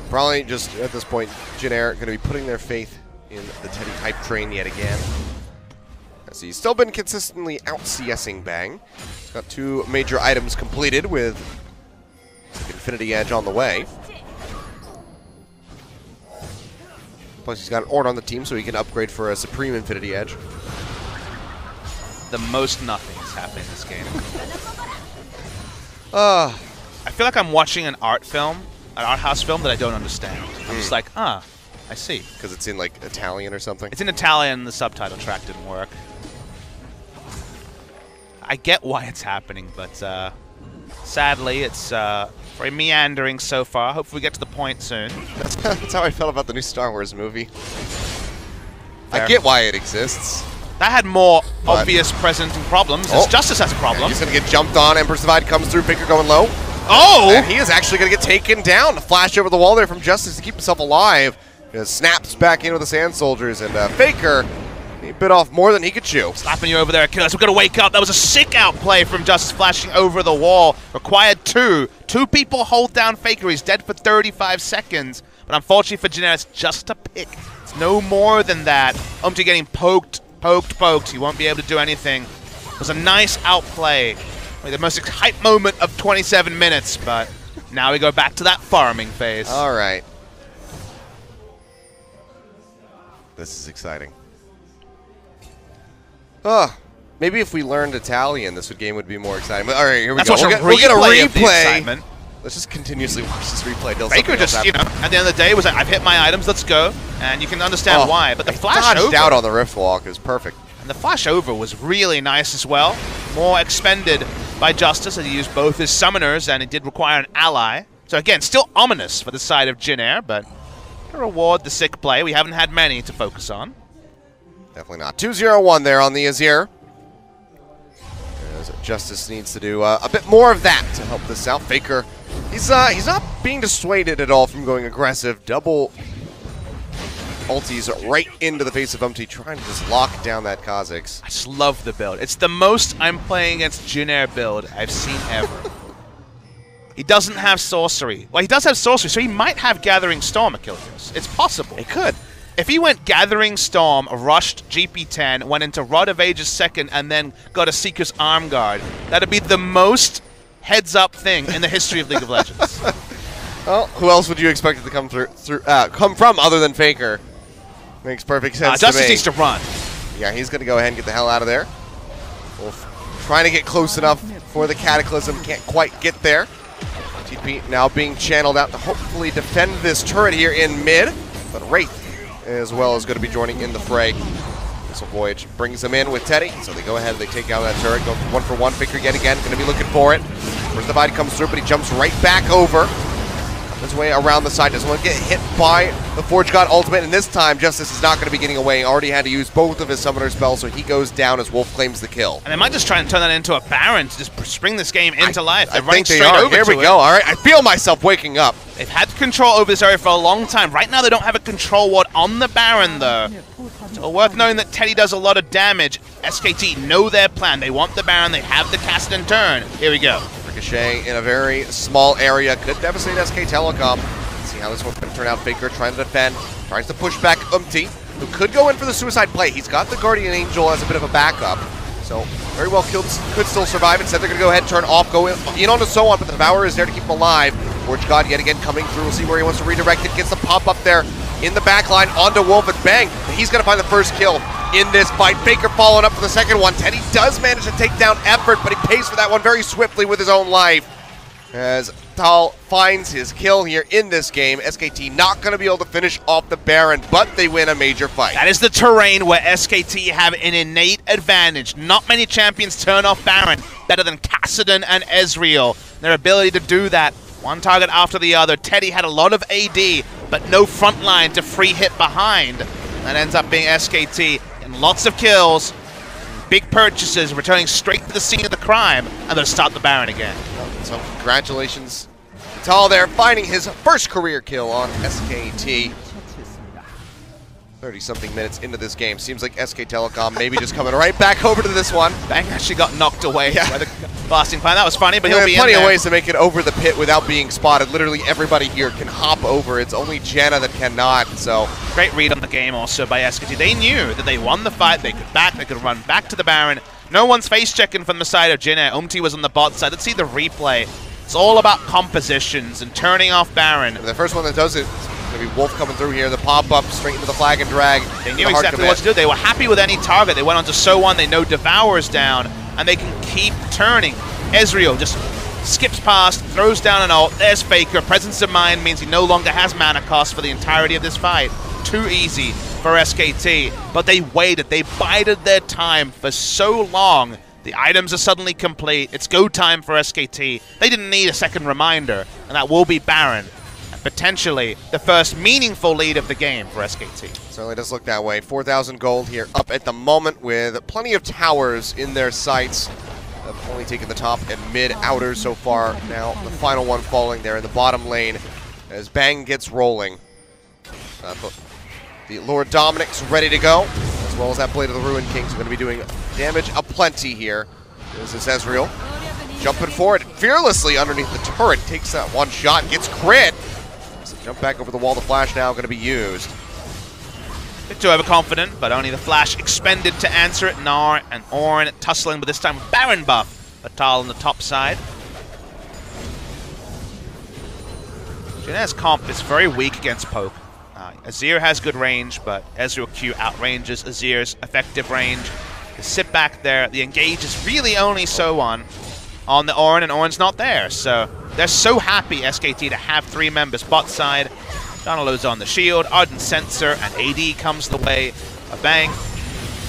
Probably just at this point, Jin Air going to be putting their faith in the Teddy hype train yet again. As he's still been consistently out-CSing Bang. He's got 2 major items completed with Infinity Edge on the way. Plus he's got an Ornn on the team so he can upgrade for a Supreme Infinity Edge. The most nothing is happening in this game. I feel like I'm watching an art film. An art house film that I don't understand. I'm just like, I see. Because it's in, like, Italian or something? It's in Italian, the subtitle track didn't work. I get why it's happening, but sadly, it's very meandering so far. Hopefully we get to the point soon. That's how I felt about the new Star Wars movie. Fair. I get why it exists. That had more obvious presenting problems. Justice has a problem. Yeah, he's going to get jumped on. Empress Divide comes through. Faker going low. Oh! And he is actually going to get taken down. A flash over the wall there from Justice to keep himself alive. Just snaps back in with the Sand Soldiers. And Faker, he bit off more than he could chew. Slapping you over there, Achilles. We're going to wake up. That was a sick outplay from Justice flashing over the wall. Required 2. 2 people hold down Faker. He's dead for 35 seconds. But unfortunately for Jin Air, it's just a pick. It's no more than that. Umti getting poked. He won't be able to do anything. It was a nice outplay. The most hype moment of 27 minutes, but now we go back to that farming phase. All right. This is exciting. Maybe if we learned Italian, this game would be more exciting. But all right, here we go. We'll get a replay. Let's just continuously watch this replay. Faker just, you know, at the end of the day was like, I've hit my items, let's go. And you can understand why. But the flash over out on the Rift Walk is perfect. And the flash over was really nice as well. More expended by Justice as he used both his summoners, and it did require an ally. So again, still ominous for the side of Jin Air, but to reward the sick play. We haven't had many to focus on. Definitely not. 2-0-1 there on the Azir. As Justice needs to do a bit more of that to help this out. Faker, he's not being dissuaded at all from going aggressive. Double ultis right into the face of trying to just lock down that Kha'Zix. I just love the build. It's the most I'm playing against Jin Air build I've seen ever. He doesn't have sorcery. Well, he does have sorcery, so he might have Gathering Storm, Achilles. It's possible. He could. If he went Gathering Storm, rushed GP10, went into Rod of Ages second, and then got a Seeker's Arm Guard, that'd be the most heads-up thing in the history of League of Legends. Well, who else would you expect it to come come from other than Faker? Makes perfect sense to me. Justice needs to run. Yeah, he's going to go ahead and get the hell out of there. Wolf trying to get close enough for the Cataclysm. Can't quite get there. TP now being channeled out to hopefully defend this turret here in mid. But Wraith as well is going to be joining in the fray. Missile Voyage brings them in with Teddy. So they go ahead and they take out that turret. Go 1-for-1. Faker yet again. Going to be looking for it. First Divide comes through, but he jumps right back over. His way around the side, doesn't want to get hit by the Forge God ultimate, and this time Justice is not going to be getting away. He already had to use both of his summoner spells, so he goes down as Wolf claims the kill. And they might just try and turn that into a Baron to just spring this game into life. They're I running think they straight are. over Here to we it. go. All right, I feel myself waking up. They've had control over this area for a long time. Right now they don't have a control ward on the Baron though. So worth knowing that Teddy does a lot of damage. SKT know their plan. They want the Baron. They have the cast and turn. Here we go. Ricochet in a very small area could devastate SK Telecom. See how this one's going to turn out. Faker trying to defend, tries to push back who could go in for the suicide play. He's got the Guardian Angel as a bit of a backup, so very well killed, could still survive. Instead they're going to go ahead and turn off, go in on to so on, but the Devourer is there to keep him alive. Forge God yet again coming through. We'll see where he wants to redirect it. Gets the pop up there in the back line onto Wolf, and bang, he's going to find the first kill in this fight. Faker following up for the second one. Teddy does manage to take down Effort, but he pays for that one very swiftly with his own life. As Tal finds his kill here in this game. SKT not going to be able to finish off the Baron, but they win a major fight. That is the terrain where SKT have an innate advantage. Not many champions turn off Baron better than Kassadin and Ezreal. Their ability to do that, one target after the other. Teddy had a lot of AD, but no front line to free hit behind. That ends up being SKT and lots of kills, big purchases, returning straight to the scene of the crime, and they'll start the Baron again. So congratulations to Tal there, finding his first career kill on SKT. 30-something minutes into this game. Seems like SK Telecom maybe just coming right back over to this one. Bang actually got knocked away by the blasting plan. That was funny, but he'll be in plenty there. of ways to make it over the pit without being spotted. Literally everybody here can hop over. It's only Janna that cannot, so. Great read on the game also by SKT. They knew that they won the fight. They could run back to the Baron. No one's face-checking from the side of Jin Air. was on the bot side. Let's see the replay. It's all about compositions and turning off Baron. The first one that does it is going to be Wolf coming through here. The pop-up straight into the flag and drag. They knew exactly what to do. They were happy with any target. They went on to So-1. They know Devour's down, and they can keep turning. Ezreal just skips past, throws down an ult. There's Faker. Presence of Mind means he no longer has mana cost for the entirety of this fight. Too easy for SKT, but they waited. They bided their time for so long. The items are suddenly complete. It's go time for SKT. They didn't need a second reminder, and that will be Baron. And potentially the first meaningful lead of the game for SKT. Certainly does look that way. 4,000 gold here up at the moment with plenty of towers in their sights. They've only taken the top and mid outers so far. Now the final one falling there in the bottom lane as Bang gets rolling. The Lord Dominic's ready to go, as well as that Blade of the Ruin Kings are going to be doing damage aplenty here. This is Ezreal jumping forward fearlessly underneath the turret. Takes that one shot, gets crit. So jump back over the wall. The flash now going to be used. Bit too overconfident, but only the flash expended to answer it. Gnar and Ornn tussling, but this time with Baron buff. Fatal on the top side. Jin Air's comp is very weak against poke. Azir has good range, but Ezreal Q outranges Azir's effective range. To sit back there, the engage is really only So-1 on the Ornn, and Ornn's not there. So they're so happy, SKT, to have three members bot side. Donalo's on the shield, Ardent Sensor, and AD comes the way of Bang.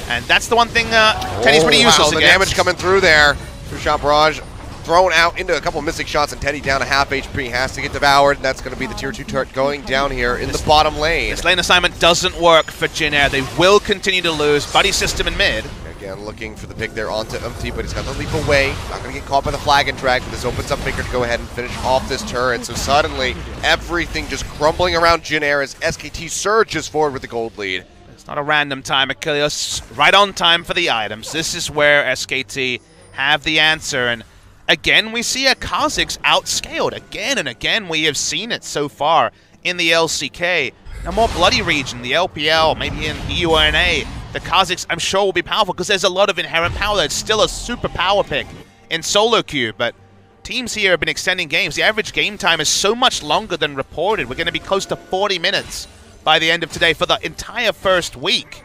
And that's the one thing Teddy's pretty useless the against. damage coming through there. Two-shot barrage thrown out into a couple of missing shots, and Teddy down to half HP. Has to get devoured, and that's going to be the tier 2 turret going down here in the bottom lane. This lane assignment doesn't work for Jin Air. They will continue to lose. Buddy system in mid. Again, looking for the pick there onto Umpty, but he's got the leap away. Not going to get caught by the flag and drag, but this opens up Faker to go ahead and finish off this turret. So suddenly, everything just crumbling around Jin Air as SKT surges forward with the gold lead. It's not a random time, Achilles. Right on time for the items. This is where SKT have the answer. And again, we see a Kha'Zix outscaled. Again and again, we have seen it so far in the LCK. A more bloody region, the LPL, maybe in EURNA. The Kha'Zix, I'm sure, will be powerful because there's a lot of inherent power. It's still a super power pick in solo queue, but teams here have been extending games. The average game time is so much longer than reported. We're going to be close to 40 minutes by the end of today for the entire first week.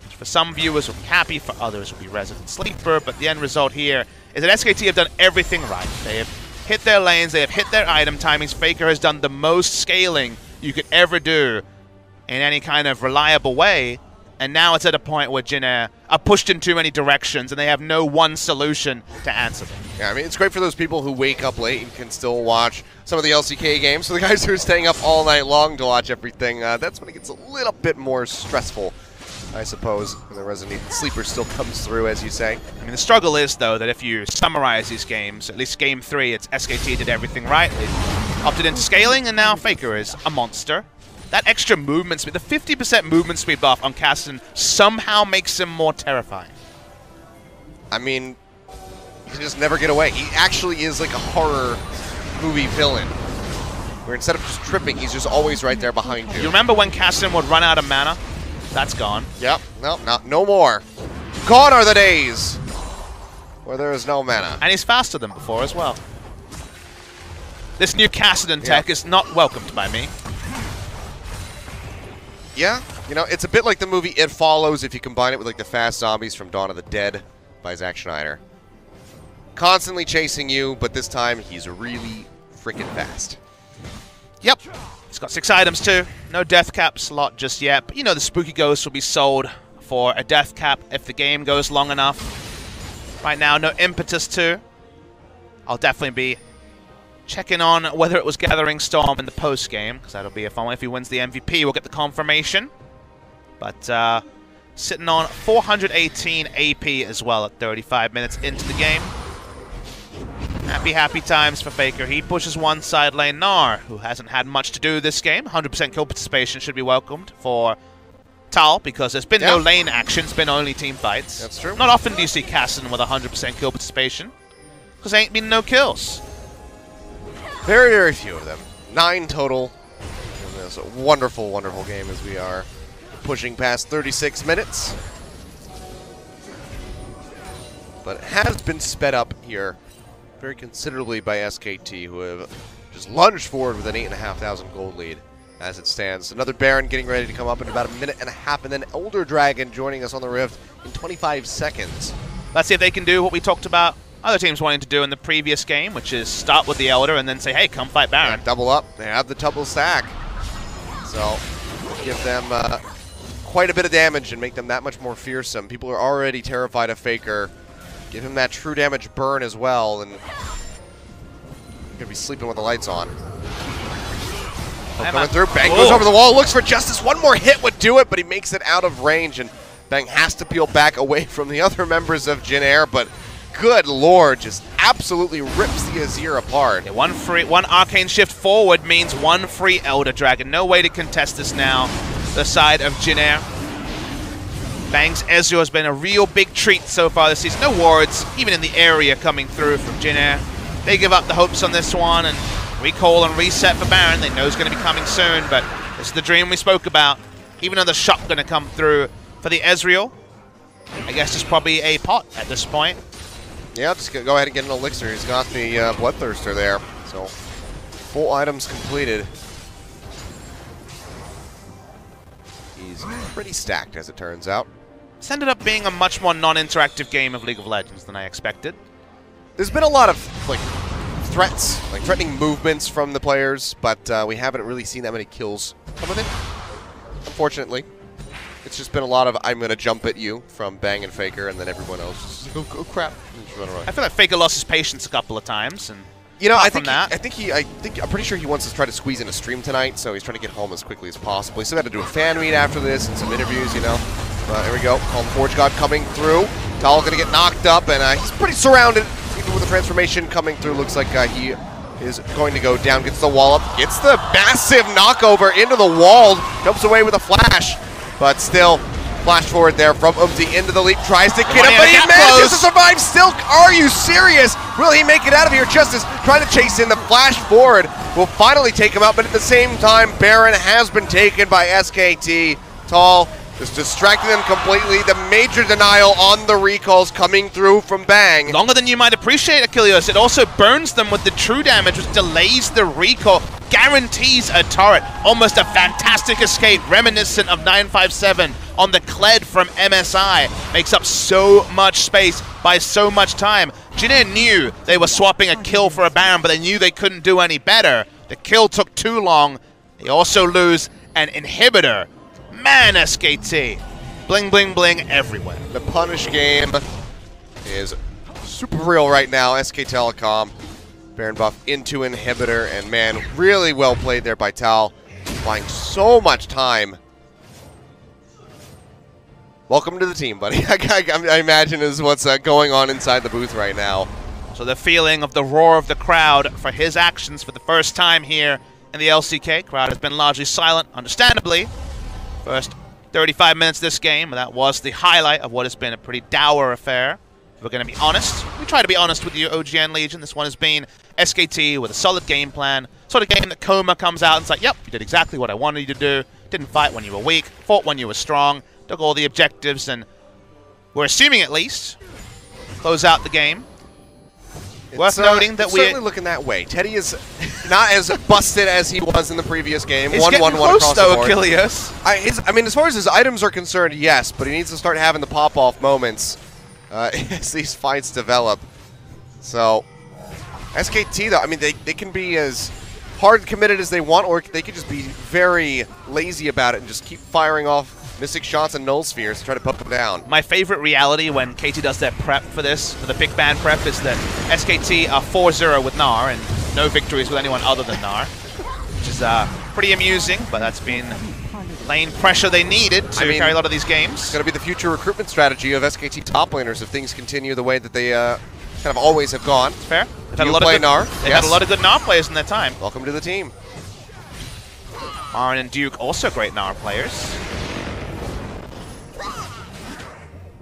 Which for some viewers will be happy, for others will be resident sleeper, but the end result here is that SKT have done everything right. They have hit their lanes, they have hit their item timings. Faker has done the most scaling you could ever do in any kind of reliable way. And now it's at a point where Jin Air are pushed in too many directions and they have no one solution to answer them. Yeah, I mean, it's great for those people who wake up late and can still watch some of the LCK games. For the guys who are staying up all night long to watch everything, that's when it gets a little bit more stressful, I suppose. And the resident sleeper still comes through, as you say. I mean, the struggle is, though, that if you summarize these games, at least Game 3, it's SKT did everything right. They opted into scaling, and now Faker is a monster. That extra movement speed, the 50% movement speed buff on Cassian somehow makes him more terrifying. I mean, he can just never get away. He actually is like a horror movie villain, where instead of just tripping, he's just always right there behind you. You remember when Cassian would run out of mana? That's gone. Yep, no more. Gone are the days where there is no mana. And he's faster than before as well. This new Cassian tech is not welcomed by me. Yeah, you know, it's a bit like the movie It Follows if you combine it with like the fast zombies from Dawn of the Dead by Zack Snyder. Constantly chasing you, but this time he's really freaking fast. Yep. He's got 6 items too. No death cap slot just yet, but you know the spooky ghost will be sold for a death cap if the game goes long enough. Right now, no impetus too. I'll definitely be checking on whether it was Gathering Storm in the post-game, because that'll be a fun one. If he wins the MVP, we'll get the confirmation. But sitting on 418 AP as well at 35 minutes into the game. Happy times for Faker. He pushes one side lane. Gnar, who hasn't had much to do this game. 100% kill participation should be welcomed for Tal, because there's been no lane action. It's been only team fights. That's true. Not often do you see Cassian with 100% kill participation, because there ain't been no kills. Very, very few of them. 9 total. And it's a wonderful, wonderful game as we are pushing past 36 minutes. But it has been sped up here very considerably by SKT, who have just lunged forward with an 8,500 gold lead as it stands. Another Baron getting ready to come up in about a minute and a half, and then Elder Dragon joining us on the Rift in 25 seconds. Let's see if they can do what we talked about other teams wanting to do in the previous game, which is start with the Elder and then say, hey, come fight Baron. Yeah, double up. They have the double stack. So give them quite a bit of damage and make them that much more fearsome. People are already terrified of Faker. Give him that true damage burn as well, and you're going to be sleeping with the lights on. Coming through, Bang goes over the wall, looks for Justice. One more hit would do it, but he makes it out of range, and Bang has to peel back away from the other members of Jin Air, but good lord, just absolutely rips the Azir apart. Yeah, one arcane shift forward means one free Elder Dragon. No way to contest this now, the side of Jin Air. Bang's Ezreal has been a real big treat so far this season. No wards, even in the area, coming through from Jin Air. They give up the hopes on this one and recall and reset for Baron. They know it's going to be coming soon, but this is the dream we spoke about. Even another shot going to come through for the Ezreal. I guess it's probably a pot at this point. Yeah, just go ahead and get an elixir. He's got the Bloodthirster there, so full items completed. He's pretty stacked, as it turns out. This ended up being a much more non-interactive game of League of Legends than I expected. There's been a lot of threats, threatening movements from the players, but we haven't really seen that many kills come with it, unfortunately. It's just been a lot of I'm going to jump at you from Bang and Faker, and then everyone else just oh crap. I feel like Faker lost his patience a couple of times, and you know, I'm pretty sure he wants to try to squeeze in a stream tonight, so he's trying to get home as quickly as possible. He's still got to do a fan read after this and some interviews, you know. There we go. Call the Forge God coming through. Tal going to get knocked up, and he's pretty surrounded. Even with the transformation coming through, looks like he is going to go down. Gets the wall up, gets the massive knockover into the wall, jumps away with a flash, but still flash forward there from Umzi into the leap, tries to get him, but he manages to survive still. Are you serious? Will he make it out of here? Justice trying to chase in the flash forward will finally take him out, but at the same time, Baron has been taken by SKT. Tal just distracting them completely. The major denial on the recalls coming through from Bang. Longer than you might appreciate, Achilles. It also burns them with the true damage, which delays the recall, guarantees a turret. Almost a fantastic escape, reminiscent of 957 on the Kled from MSI. Makes up so much space by so much time. Jin knew they were swapping a kill for a Baron, but they knew they couldn't do any better. The kill took too long. They also lose an inhibitor. Man, SKT. Bling, bling, bling everywhere. The punish game is super real right now. SK Telecom, Baron buff into inhibitor, and man, really well played there by Tal. Buying so much time. Welcome to the team, buddy. I imagine is what's going on inside the booth right now. So the feeling of the roar of the crowd for his actions for the first time here in the LCK. Crowd has been largely silent, understandably. First 35 minutes of this game, that was the highlight of what has been a pretty dour affair. If we're going to be honest, we try to be honest with you, OGN Legion. This one has been SKT with a solid game plan. Sort of game that Coma comes out and it's like, yep, you did exactly what I wanted you to do. Didn't fight when you were weak, fought when you were strong, took all the objectives, and we're assuming at least close out the game. Worth noting that we're certainly looking that way. Teddy is not as busted as he was in the previous game. It's getting close, though, Achilles. I mean, as far as his items are concerned, yes, but he needs to start having the pop-off moments as these fights develop. So, SKT, though, I mean, they can be as hard committed as they want, or they could just be very lazy about it and just keep firing off Mystic shots and Null Spheres to try to poke them down. My favorite reality when KT does their prep for this, for the big band prep, is that SKT are 4-0 with Gnar and no victories with anyone other than Gnar, which is pretty amusing, but that's been lane pressure they needed to carry a lot of these games. It's going to be the future recruitment strategy of SKT top laners if things continue the way that they kind of always have gone. It's fair. They've had a lot of good Gnar. They've had a lot of good Gnar players in their time. Welcome to the team. Marin and Duke, also great Gnar players.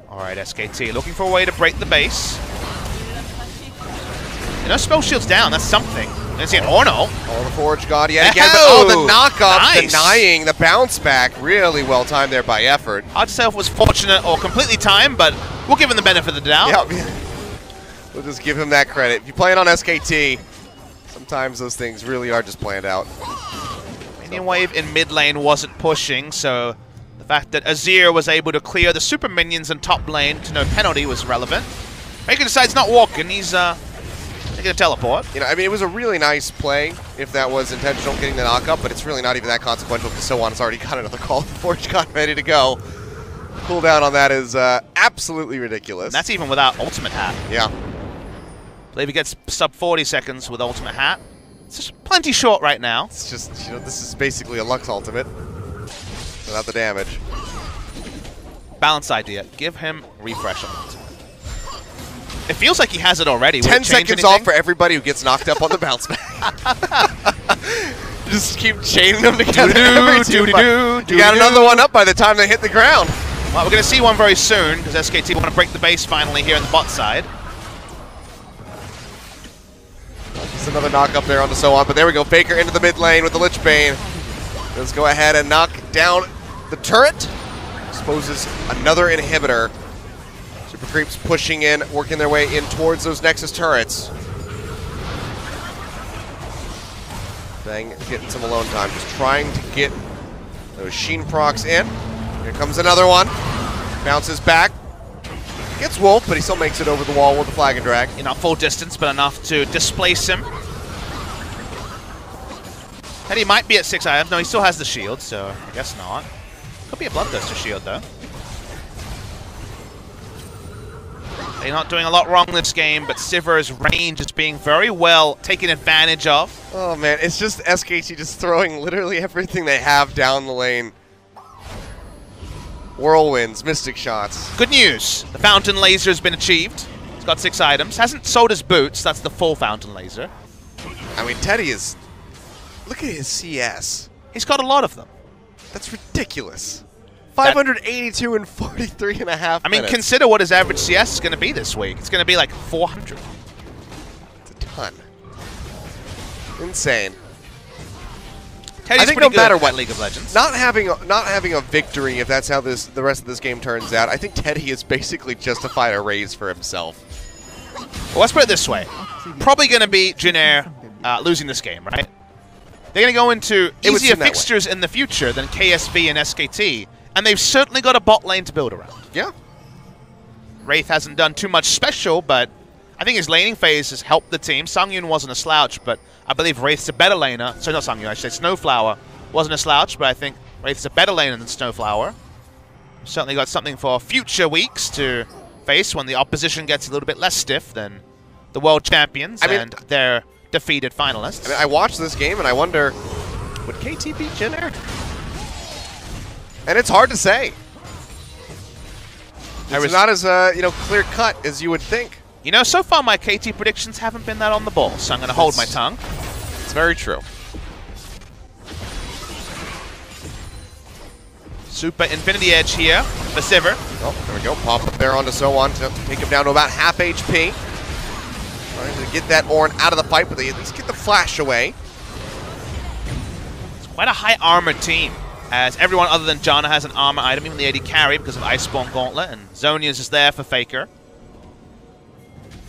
Alright, SKT looking for a way to break the base. No spell shields down, that's something. I didn't see an Orno. Oh, the Forge God yet again, but the knock-up, denying the bounce back. Really well timed there by Effort. Hard to say if it was fortunate or completely timed, but we'll give him the benefit of the doubt. Yeah, we'll just give him that credit. If you play it on SKT, sometimes those things really are just planned out. Minion wave in mid lane wasn't pushing, so the fact that Azir was able to clear the super minions in top lane to no penalty was relevant. Faker decides not walking, he's taking a teleport. You know, I mean, it was a really nice play if that was intentional, getting the knock-up, but it's really not even that consequential because Sohan has already got another call. The Forge got ready to go. Cooldown on that is absolutely ridiculous. And that's even without Ultimate Hat. Yeah. I believe he gets sub 40 seconds with Ultimate Hat. It's just plenty short right now. It's just, you know, this is basically a Lux Ultimate without the damage. Balanced idea. Give him refresh on Ultimate. It feels like he has it already. 10 seconds off for everybody who gets knocked up on the bounce back. Just keep chaining them together. You got another one up by the time they hit the ground. Well, we're going to see one very soon because SKT want to break the base finally here on the bot side. Just another knock up there on the Sohan, but there we go. Faker into the mid lane with the Lich Bane. Let's go ahead and knock down the turret. Exposes another inhibitor. Super Creeps pushing in, working their way in towards those Nexus turrets. Bang getting some alone time, just trying to get those Sheen procs in. Here comes another one. Bounces back. Gets Wolf, but he still makes it over the wall with the flag and drag. Not full distance, but enough to displace him. And he might be at 6 items. No, he still has the shield, so I guess not. Could be a Bloodthirster shield, though. They're not doing a lot wrong this game, but Sivir's range is being very well taken advantage of. Oh, man, it's just SKT just throwing literally everything they have down the lane. Whirlwinds, Mystic Shots. Good news. The Fountain Laser has been achieved. He's got 6 items. Hasn't sold his boots. That's the full Fountain Laser. I mean, Teddy is... Look at his CS. He's got a lot of them. That's ridiculous. 582 and 43 and a half I mean, minutes. consider what his average CS is going to be this week. It's going to be like 400. It's a ton. Insane. Teddy's I think pretty no matter good what, at League of Legends. Not having a victory, if that's how the rest of this game turns out, I think Teddy has basically justified a raise for himself. Well, let's put it this way. Probably going to be Jinair losing this game, right? They're going to go into easier fixtures in the future than KSV and SKT, and they've certainly got a bot lane to build around. Yeah. Wraith hasn't done too much special, but I think his laning phase has helped the team. Sangyun wasn't a slouch, but I believe Wraith's a better laner. So not Sangyun, I should say Snowflower wasn't a slouch, but I think Wraith's a better laner than Snowflower. Certainly got something for future weeks to face when the opposition gets a little bit less stiff than the world champions and their defeated finalists. I mean, I watched this game and I wonder, would KT beat Jinair? And it's hard to say. It's not as clear cut as you would think. You know, so far my KT predictions haven't been that on the ball, so I'm going to hold my tongue. It's very true. Super Infinity Edge here for Sivir. Oh, there we go. Pop up there onto So-On to take him down to about half HP. Trying to get that Ornn out of the fight, but they at least get the flash away. It's quite a high armored team, as everyone other than Janna has an armor item, even the AD carry because of Iceborne Gauntlet, and Zhonya's is there for Faker.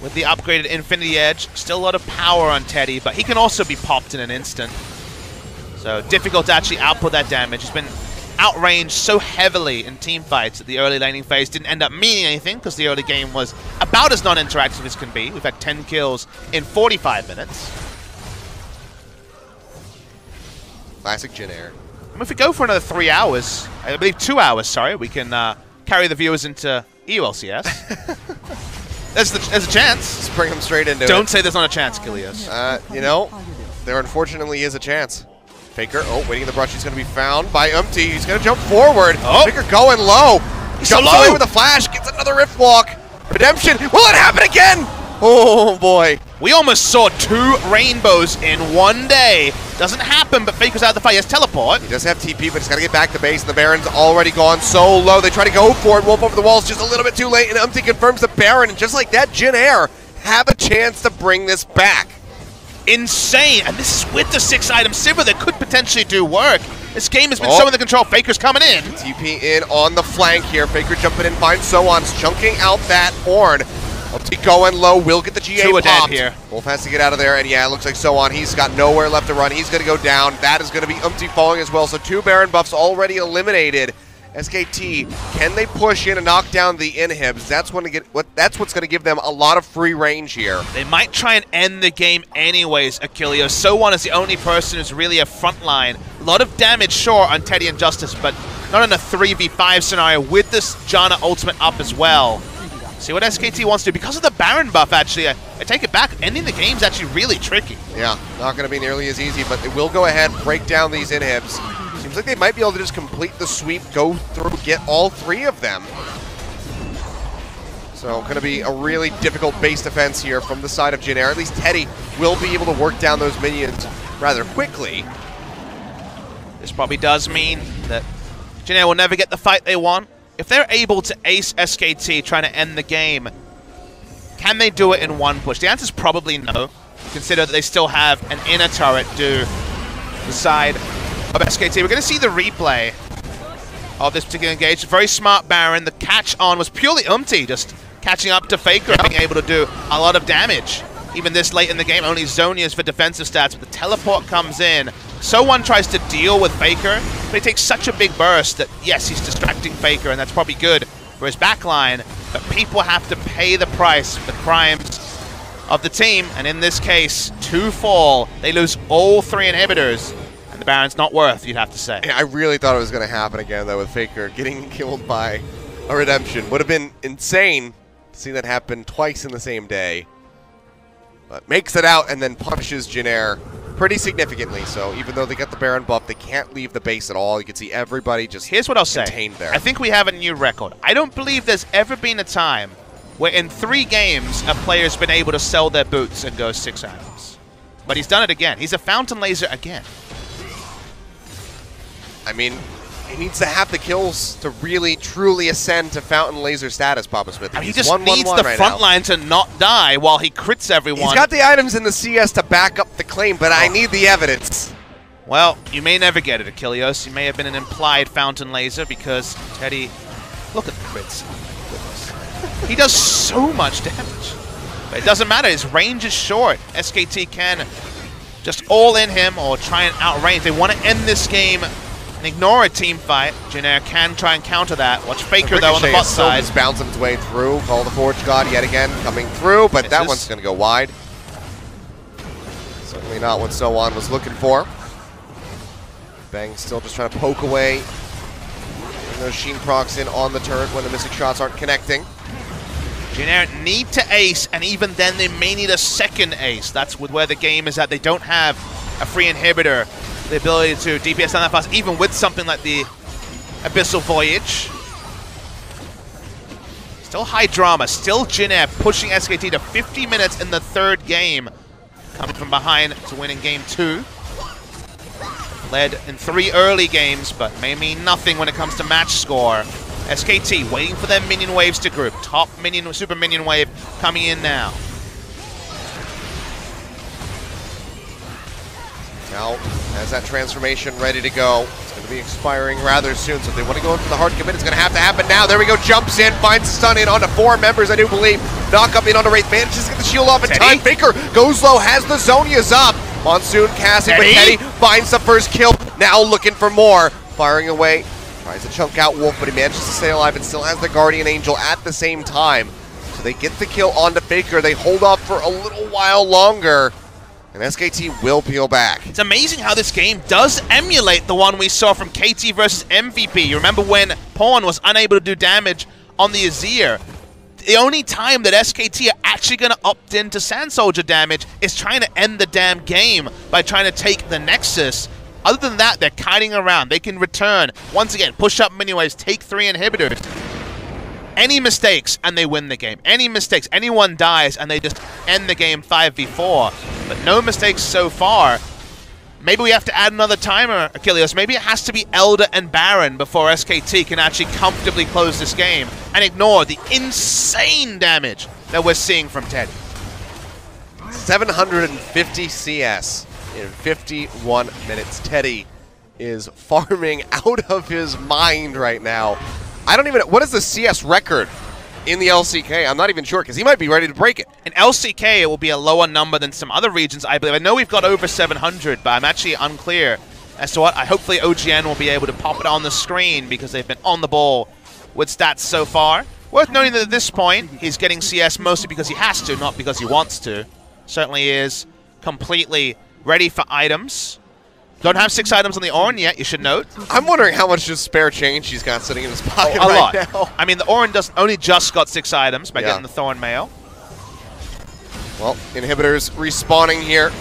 With the upgraded Infinity Edge, still a lot of power on Teddy, but he can also be popped in an instant. So difficult to actually output that damage. He's been outranged so heavily in team fights that the early laning phase didn't end up meaning anything because the early game was about as non-interactive as can be. We've had 10 kills in 45 minutes. Classic Jinair. And if we go for another 3 hours, I believe 2 hours, sorry, we can carry the viewers into EULCS. There's a chance. Let's bring them straight into it. Don't say there's not a chance, Kilios. There unfortunately is a chance. Faker, waiting in the brush. He's going to be found by Umti. He's going to jump forward. Oh. Faker going low. He's Jumps so low. away with a flash. Gets another Rift Walk. Redemption. Will it happen again? Oh, boy. We almost saw 2 rainbows in one day. Doesn't happen, but Faker's out of the fight. He has teleport. He does have TP, but he's got to get back to base, and the Baron's already gone so low. They try to go for it. Wolf over the walls just a little bit too late, and Umti confirms the Baron, and just like that, Jinair have a chance to bring this back. Insane. And this is with the 6-item Sivir that could potentially do work. This game has been so under control. Faker's coming in. TP in on the flank here. Faker jumping in, finds So-On's chunking out that Ornn. Umti going low, will get the GA Two are popped. dead here. Wolf has to get out of there, and yeah, it looks like So-On. He's got nowhere left to run. He's going to go down. That is going to be Umti falling as well. So 2 Baron buffs already eliminated. SKT, can they push in and knock down the inhibs? That's what's going to give them a lot of free range here. They might try and end the game anyways, Achilles. So-On is the only person who's really a front line. A lot of damage, sure, on Teddy and Justice, but not in a 3v5 scenario with this Janna ultimate up as well. See what SKT wants to do. Because of the Baron buff, actually, I take it back. Ending the game is actually really tricky. Yeah, not going to be nearly as easy, but they will go ahead, break down these inhibs. Seems like they might be able to just complete the sweep, go through, get all 3 of them. So going to be a really difficult base defense here from the side of Jinair. At least Teddy will be able to work down those minions rather quickly. This probably does mean that Jinair will never get the fight they want. If they're able to ace SKT trying to end the game, can they do it in one push? The answer is probably no. Consider that they still have an inner turret to the side of SKT. We're going to see the replay of this particular engage. Very smart Baron. The catch on was purely Umti, just catching up to Faker and being able to do a lot of damage. Even this late in the game, only Zhonya's for defensive stats, but the teleport comes in. So-One tries to deal with Faker, but he takes such a big burst that, yes, he's distracting Faker, and that's probably good for his backline, but people have to pay the price for the crimes of the team, and in this case, 2 fall. They lose all 3 inhibitors, and the Baron's not worth, you'd have to say. Yeah, I really thought it was going to happen again, though, with Faker getting killed by a redemption. Would have been insane to see that happen twice in the same day. But makes it out and then punishes Jinair pretty significantly. So even though they get the Baron buff, they can't leave the base at all. You can see everybody just here's what I'll say. Contained there. I think we have a new record. I don't believe there's ever been a time where in 3 games a player's been able to sell their boots and go 6 items. But he's done it again. He's a Fountain Laser again. I mean, he needs to have the kills to really, truly ascend to Fountain Laser status, Papa Smith. I mean, he He's just 1-1-1 needs the right front now. line to not die while he crits everyone. He's got the items in the CS to back up the claim, but I need the evidence. Well, you may never get it, Achilles. You may have been an implied Fountain Laser because Teddy... Look at the crits. Oh my goodness. He does so much damage. But it doesn't matter. His range is short. SKT can just all in him or try and outrange. They want to end this game and ignore a team fight. Janair can try and counter that. Watch Faker, though, on the bot side. Just bouncing its way through. Call the Forge God yet again coming through, but that one's going to go wide. Certainly not what So-On was looking for. Bang still just trying to poke away. Those Sheen procs in on the turret when the missing shots aren't connecting. Janair need to ace, and even then they may need a second ace. That's where the game is at. They don't have a free inhibitor, the ability to DPS down that fast, even with something like the Abyssal Voyage. Still high drama, still Janair pushing SKT to 50 minutes in the 3rd game. Coming from behind to win in game 2. Led in 3 early games, but may mean nothing when it comes to match score. SKT waiting for their minion waves to group. Top minion, super minion wave coming in now. Now, as that transformation ready to go, it's going to be expiring rather soon, so if they want to go in for the hard commit, it's going to have to happen now. There we go, jumps in, finds the stun in onto 4 members, I do believe. Knock up in onto Wraith, manages to get the shield off in time. Faker goes low, has the Zonias up. Monsoon casting, but Teddy finds the first kill. Now looking for more, firing away. Tries to chunk out Wolf, but he manages to stay alive and still has the Guardian Angel at the same time. So they get the kill onto Faker. They hold off for a little while longer, and SKT will peel back. It's amazing how this game does emulate the one we saw from KT versus MVP. You remember when Pawn was unable to do damage on the Azir? The only time that SKT are actually going to opt into Sand Soldier damage is trying to end the damn game by trying to take the Nexus. Other than that, they're kiting around. They can return. Once again, push up mini waves, take 3 inhibitors. Any mistakes, and they win the game. Any mistakes, anyone dies, and they just end the game 5v4. But no mistakes so far. Maybe we have to add another timer, Achilles. Maybe it has to be Elder and Baron before SKT can actually comfortably close this game and ignore the insane damage that we're seeing from Teddy. 750 CS in 51 minutes. Teddy is farming out of his mind right now. I don't even know. What is the CS record in the LCK? I'm not even sure, because he might be ready to break it. In LCK, it will be a lower number than some other regions, I believe. I know we've got over 700, but I'm actually unclear as to what. Hopefully OGN will be able to pop it on the screen, because they've been on the ball with stats so far. Worth noting that at this point, he's getting CS mostly because he has to, not because he wants to. Certainly is completely ready for items. Don't have 6 items on the Orin yet, you should note. I'm wondering how much just spare change he's got sitting in his pocket a lot. now. I mean, the Orin only just got 6 items by getting the Thorn Mail. Well, inhibitors respawning here.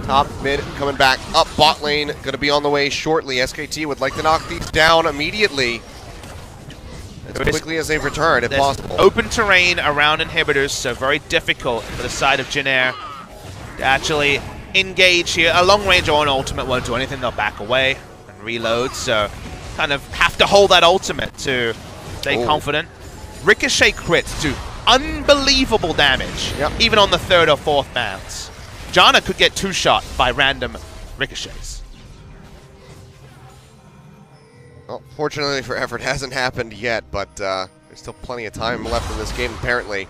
Top, mid, coming back up. Bot lane going to be on the way shortly. SKT would like to knock these down immediately, as quickly as they return, if possible. Open terrain around inhibitors, so very difficult for the side of Janair to actually engage here. A long range or an ultimate won't do anything. They'll back away and reload, so kind of have to hold that ultimate to stay confident. Ricochet crits do unbelievable damage, even on the 3rd or 4th bounce. Janna could get 2-shot by random ricochets. Well, fortunately for Effort, it hasn't happened yet, but there's still plenty of time left in this game, apparently.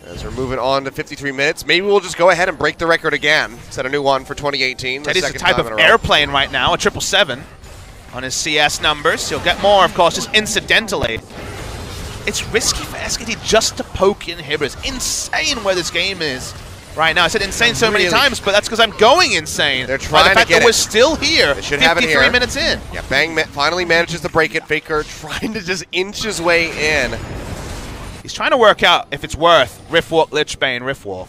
As we're moving on to 53 minutes, maybe we'll just go ahead and break the record again. Set a new one for 2018. Teddy's the type of airplane right now, a 777 on his CS numbers. He'll get more, of course, just incidentally. It's risky for SKT just to poke inhibitors. Insane where this game is right now. I said insane so many times, but that's because I'm going insane. They're trying by the fact to get that we're still here, they should have it here. 53 minutes in. Yeah, Bang finally manages to break it. Faker trying to just inch his way in. He's trying to work out if it's worth Riftwalk, Lichbane, Riftwalk.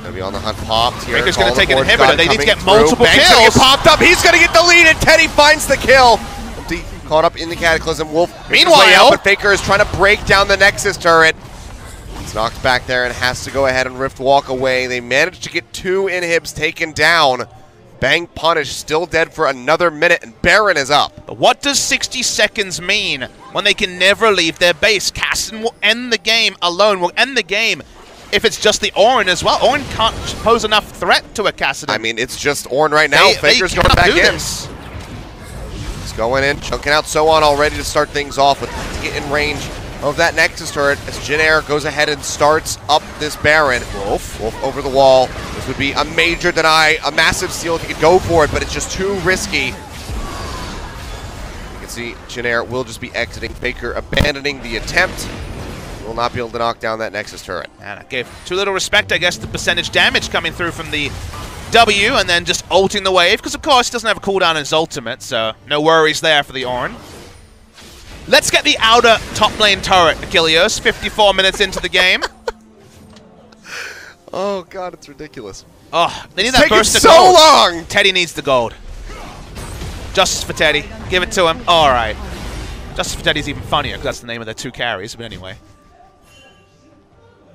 Gonna be on the hunt, popped here. Faker's gonna take an inhibitor. They need to get multiple Bang's kills. gonna get popped up. He's gonna get the lead, and Teddy finds the kill. Empty caught up in the Cataclysm. Wolf makes his way out, but Faker is trying to break down the Nexus turret. He's knocked back there and has to go ahead and Rift walk away. They managed to get 2 inhibs taken down. Bang punished, still dead for another minute, and Baron is up. But what does 60 seconds mean when they can never leave their base? Cassidy will end the game alone, will end the game if it's just the Orin as well. Orin can't pose enough threat to a Cassidy. I mean, it's just Orin right now. Faker's going back in. He's going in, chunking out Sohan already to start things off, with to get in range of that Nexus turret as Jin Air goes ahead and starts up this Baron. Wolf over the wall. This would be a major deny, a massive steal if he could go for it, but it's just too risky. You can see Jin Air will just be exiting. Faker abandoning the attempt. Will not be able to knock down that Nexus turret. And I gave too little respect, I guess, to percentage damage coming through from the W, and then just ulting the wave, because of course he doesn't have a cooldown in his ultimate, so no worries there for the Orin. Let's get the outer top lane turret, Achilles, 54 minutes into the game. Oh god, it's ridiculous. Oh, they need that burst of so gold. long! Teddy needs the gold. Justice for Teddy. Give it to him. All right. Justice for Teddy's even funnier, because that's the name of their 2 carries, but anyway.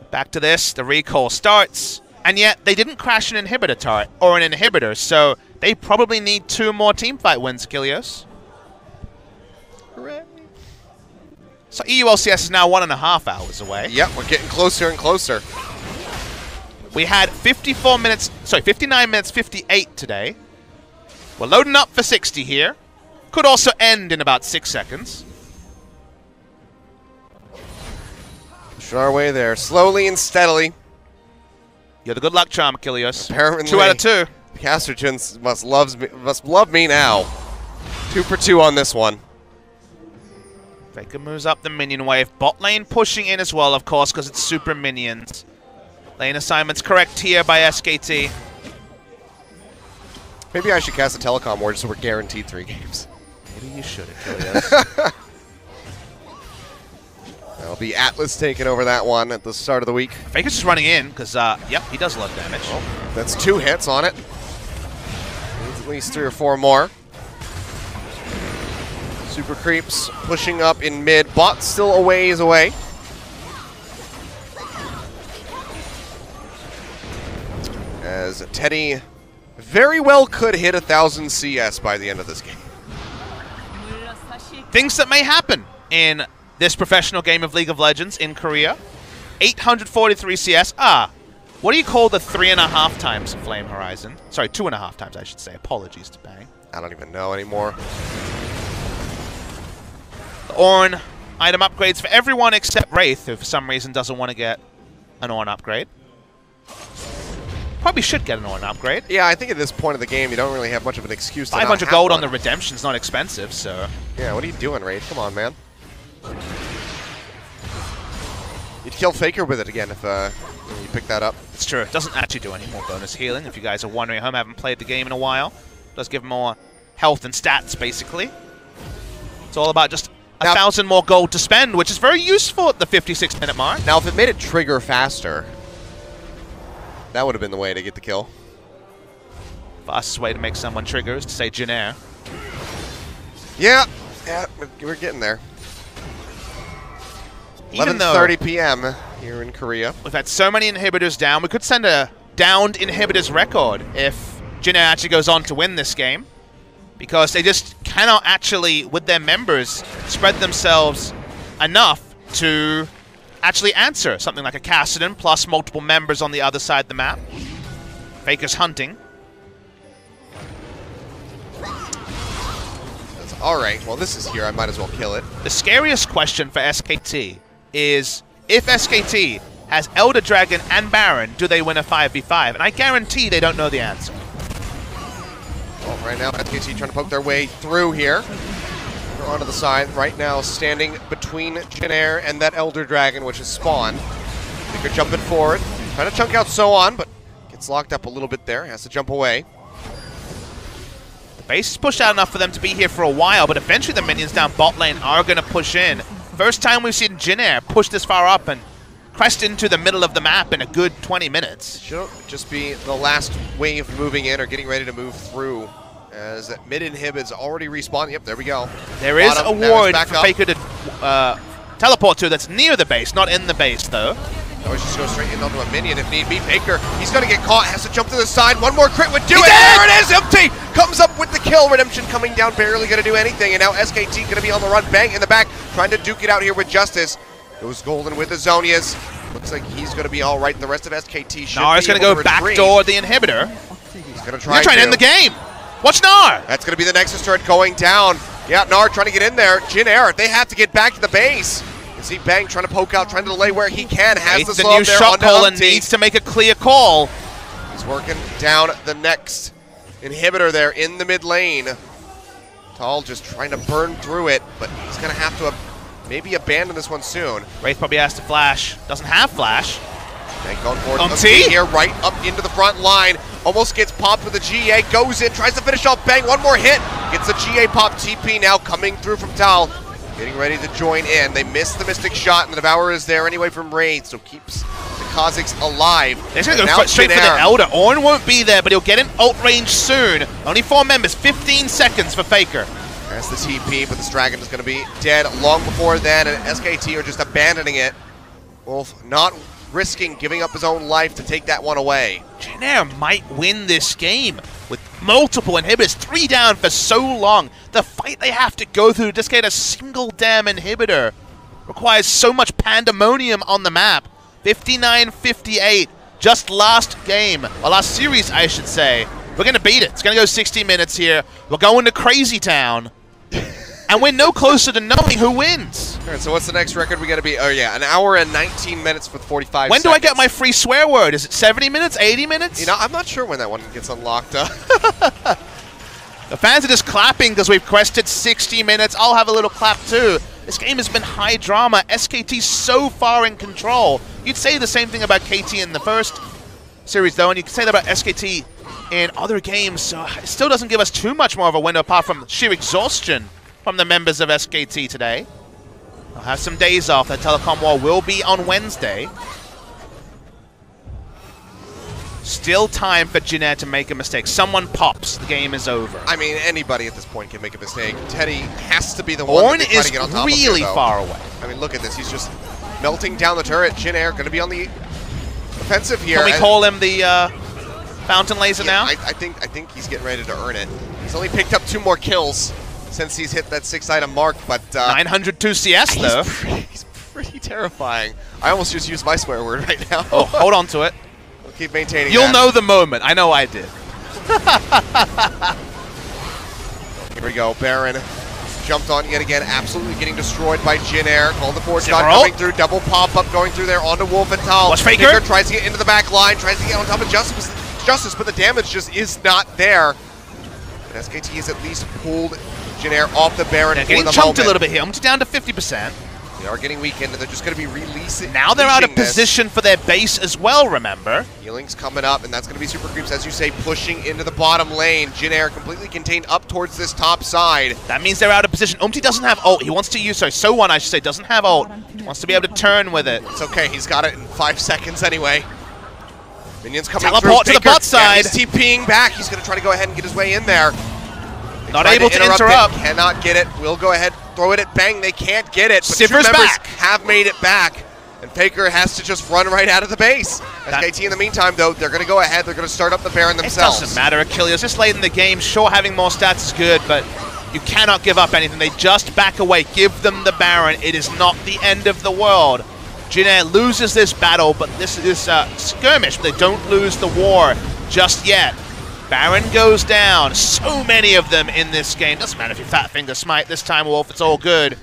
Back to this, the recall starts, and yet they didn't crash an inhibitor turret, or an inhibitor, so they probably need 2 more teamfight wins, Achilles. Hooray. So EU LCS is now 1.5 hours away. Yep, we're getting closer and closer. We had 59 minutes 58 today. We're loading up for 60 here. Could also end in about 6 seconds. Pushing our way there, slowly and steadily. You're the good luck charm, Achilles. Apparently, 2 out of 2. Castergens must love me now. 2 for 2 on this one. Faker moves up the minion wave. Bot lane pushing in as well, of course, because it's super minions. Lane assignment's correct here by SKT. Maybe I should cast a telecom ward so we're guaranteed 3 games. Maybe you should, Achilles. That'll be Atlas taking over that one at the start of the week. Faker's just running in, because, yep, he does love damage. Oh, that's 2 hits on it. Needs at least 3 or 4 more. Super creeps pushing up in mid. Bot still a ways away. As Teddy very well could hit 1,000 CS by the end of this game. Things that may happen in this professional game of League of Legends in Korea. 843 CS. What do you call the 3.5 times Flame Horizon? Sorry, 2.5 times, I should say. Apologies to Bang. I don't even know anymore. The Ornn item upgrades for everyone except Wraith, who for some reason doesn't want to get an Ornn upgrade. Probably should get an Ornn upgrade. Yeah, I think at this point of the game, you don't really have much of an excuse to 500 gold on the redemption's not expensive, so... Yeah, what are you doing, Wraith? Come on, man. You'd kill Faker with it again if you pick that up. It's true. It doesn't actually do any more bonus healing, if you guys are wondering at home. I haven't played the game in a while. It does give more health and stats, basically. It's all about just 1,000 more gold to spend, which is very useful at the 56-minute mark. Now, if it made it trigger faster, that would have been the way to get the kill. Fastest way to make someone trigger is to say Jin Air. Yeah, we're getting there. 11:30 p.m. here in Korea. We've had so many inhibitors down. We could send a downed inhibitors record if Jin Air actually goes on to win this game, because they just cannot actually, with their members, spread themselves enough to actually answer something like a Cassidy plus multiple members on the other side of the map. Faker's hunting. Alright, well this is here, I might as well kill it. The scariest question for SKT is, if SKT has Elder Dragon and Baron, do they win a 5v5? And I guarantee they don't know the answer. Well, right now, SKT trying to poke their way through here. They're onto the side. Right now, standing between Jin Air and that Elder Dragon, which is spawned. Faker jumping forward. Trying to chunk out Sohan, but gets locked up a little bit there. Has to jump away. The base is pushed out enough for them to be here for a while, but eventually the minions down bot lane are going to push in. First time we've seen Jin Air push this far up and quest into the middle of the map in a good 20 minutes. Should just be the last wave moving in or getting ready to move through. As that mid inhibit's already respawned. Yep, there we go. There is a ward for up. Faker to teleport to that's near the base, not in the base though. Always just go straight in onto a minion if need be. Faker, he's going to get caught, has to jump to the side. One more crit would do it. There it is, Empty comes up with the kill. Redemption coming down, barely going to do anything. And now SKT going to be on the run. Bang in the back, trying to duke it out here with Justice. Goes Golden with the Zonias. Looks like he's going to be all right. The rest of SKT should Nar's going to go backdoor the inhibitor. He's going to try to end the game. Watch Nar. That's going to be the Nexus turret going down. Yeah, Nar trying to get in there. Jin Air, they have to get back to the base. You see Bang trying to poke out, trying to delay where he can. Has the slow new there shot onto caller and Umpty. needs to make a clear call. He's working down the next inhibitor there in the mid lane. Tall just trying to burn through it, but he's going to have to maybe abandon this one soon. Wraith probably has to flash. Doesn't have flash. Bang going forward. Umpty here, right up into the front line. Almost gets popped with a GA. Goes in, tries to finish off Bang. One more hit. Gets a GA pop. TP now coming through from Tal. Getting ready to join in. They missed the Mystic shot, and the Devourer is there anyway from Wraith, so keeps the Kazakhs alive. They're going to go straight for the Elder. Ornn won't be there, but he'll get in ult range soon. Only 4 members, 15 seconds for Faker. That's the TP, but this Dragon is going to be dead long before then, and SKT are just abandoning it. Wolf not risking giving up his own life to take that one away. Jin Air might win this game with multiple inhibitors, 3 down for so long. The fight they have to go through to just get a single damn inhibitor requires so much pandemonium on the map. 59-58, just last game, or last series I should say. We're going to beat it. It's going to go 60 minutes here. We're going to Crazy Town. And we're no closer to knowing who wins. All right, so what's the next record we got to be? Oh, yeah, an hour and 19 minutes with 45 When seconds. do I get my free swear word? Is it 70 minutes, 80 minutes? You know, I'm not sure when that one gets unlocked. The fans are just clapping because we've quested 60 minutes. I'll have a little clap too. This game has been high drama. SKT so far in control. You'd say the same thing about KT in the first series, though, and you can say that about SKT in other games. So it still doesn't give us too much more of a window apart from sheer exhaustion from the members of SKT today. They'll have some days off. That telecom war will be on Wednesday. Still time for Jin Air to make a mistake. Someone pops, the game is over. I mean, anybody at this point can make a mistake. Teddy has to be the one Ornn is to get on top really of here, far away. I mean, look at this. He's just melting down the turret. Jin Air going to be on the offensive here. Can we call him the Fountain Laser now? I think he's getting ready to earn it. He's only picked up 2 more kills since he's hit that 6-item mark, but 902 CS though. He's pretty terrifying. I almost just used my swear word right now. Oh, hold on to it. We'll keep maintaining You'll that. know the moment. I know I did. Here we go. Baron jumped on yet again, absolutely getting destroyed by Jin Air. Called the forward shot coming through, double pop-up going through there onto Wolf and Tal. Watch Faker. Tries to get into the back line, tries to get on top of Justice, but the damage just is not there. And SKT has at least pulled Jin Air off the Baron for the moment. Getting chunked a little bit here. I'm down to 50%. They are getting weakened, and they're just going to be releasing. Now they're out of position for their base as well, remember? Healing's coming up, and that's going to be Super Creeps, as you say, pushing into the bottom lane. Jin Air completely contained up towards this top side. That means they're out of position. Umpty doesn't have ult. He wants to use, So1 I should say, doesn't have ult. Wants to be able to turn with it. It's okay, he's got it in 5 seconds anyway. Minions coming Teleport through. to the bot side. He's TPing back. He's going to try to go ahead and get his way in there. Not able to interrupt. Cannot get it. We'll go ahead, throw it at Bang. They can't get it. But Sivers 2 members back. have made it back. And Faker has to just run right out of the base. SKT in the meantime, though, they're going to go ahead. They're going to start up the Baron themselves. It doesn't matter, Achilles. Just late in the game, sure, having more stats is good, but you cannot give up anything. They just back away. Give them the Baron. It is not the end of the world. Jin Air loses this battle, but this is skirmish. But they don't lose the war just yet. Baron goes down. So many of them in this game. Doesn't matter if you Fat Finger Smite this time, Wolf. It's all good.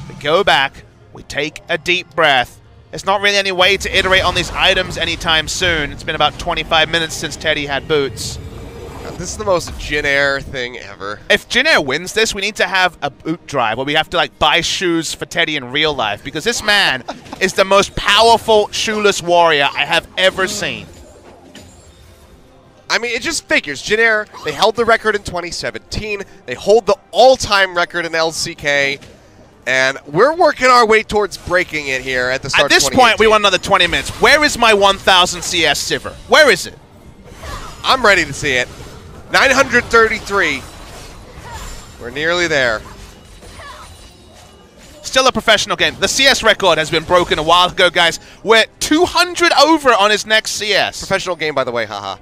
We go back. We take a deep breath. There's not really any way to iterate on these items anytime soon. It's been about 25 minutes since Teddy had boots. This is the most Jin Air thing ever. If Jin Air wins this, we need to have a boot drive where we have to like buy shoes for Teddy in real life, because this man is the most powerful shoeless warrior I have ever seen. I mean, it just figures. Jin Air, they held the record in 2017. They hold the all-time record in LCK. And we're working our way towards breaking it here at the start At this of point, we want another 20 minutes. Where is my 1000 CS Sivir? Where is it? I'm ready to see it. 933. We're nearly there. Still a professional game. The CS record has been broken a while ago, guys. We're 200 over on his next CS. Professional game, by the way, haha.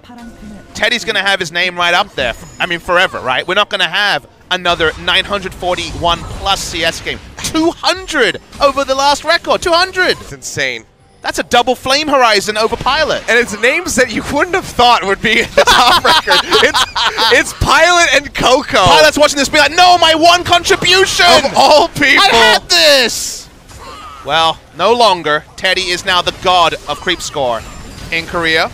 Teddy's going to have his name right up there. I mean, forever, right? We're not going to have another 941 plus CS game. 200 over the last record. 200. It's insane. That's a double Flame Horizon over Pilot. And it's names that you wouldn't have thought would be at the top record. It's Pilot and Coco. Pilot's watching this be like, no, my one contribution! Of all people. I had this! Well, no longer. Teddy is now the god of creep score in Korea.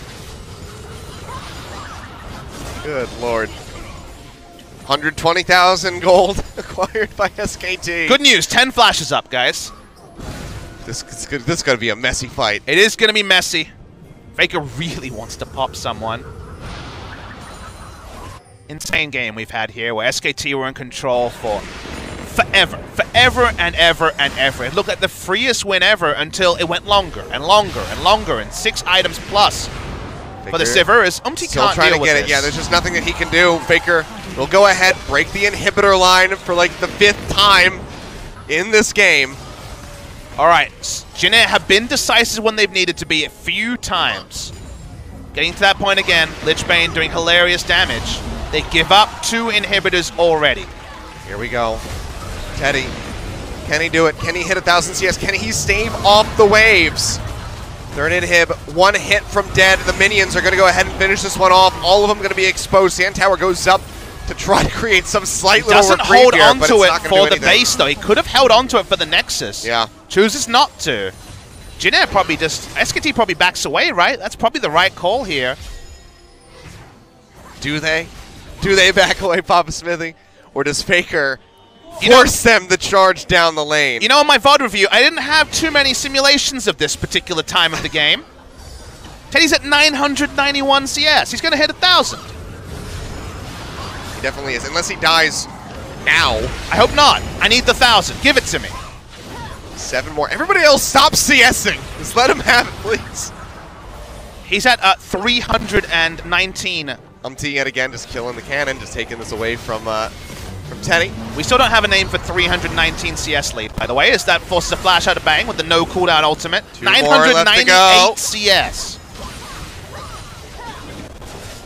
Good lord. 120,000 gold acquired by SKT. Good news, 10 flashes up, guys. This is going to be a messy fight. It is going to be messy. Faker really wants to pop someone. Insane game we've had here where SKT were in control for forever. Forever and ever and ever. It looked like the freest win ever until it went longer and longer and longer and 6 items plus. For the Sivir, Umti still can't trying deal to with get this. it. Yeah, there's just nothing that he can do. Faker will go ahead, break the inhibitor line for like the 5th time in this game. All right, Jin Air have been decisive when they've needed to be a few times. Getting to that point again, Lichbane doing hilarious damage. They give up 2 inhibitors already. Here we go. Teddy, can he do it? Can he hit 1000 CS? Can he stave off the waves? Third inhib, 1 hit from dead. The minions are going to go ahead and finish this one off. All of them going to be exposed. Sand Tower goes up to try to create some slight little Doesn't reprieve hold here, onto it for the anything. base, though. He could have held onto it for the Nexus. Yeah. Chooses not to. Jin Air probably just... SKT probably backs away, right? That's probably the right call here. Do they? Do they back away, Papa Smithy? Or does Faker force them to charge down the lane? You know, in my VOD review, I didn't have too many simulations of this particular time of the game. Teddy's at 991 CS. He's going to hit 1,000. He definitely is, unless he dies now. I hope not. I need the 1,000. Give it to me. 7 more. Everybody else, stop CSing. Just let him have it, please. He's at 319. Umti yet again, just killing the cannon, just taking this away from Teddy. We still don't have a name for 319 CS lead, by the way. Is that forces a flash out of bang with the no cooldown ultimate? 998 CS.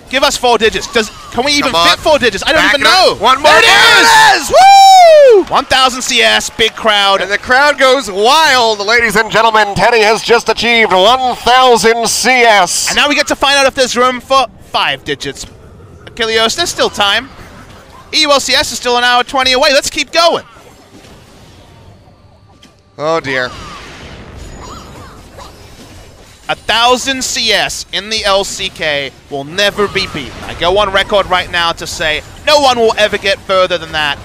Give us 4 digits. Can we even fit 4 digits? I don't even know. One more. There it is! Woo! 1,000 CS, big crowd. And the crowd goes wild. Ladies and gentlemen, Teddy has just achieved 1,000 CS. And now we get to find out if there's room for 5 digits. Achilleos, there's still time. EULCS is still an hour 20 away. Let's keep going. Oh, dear. 1,000 CS in the LCK will never be beaten. I go on record right now to say no one will ever get further than that.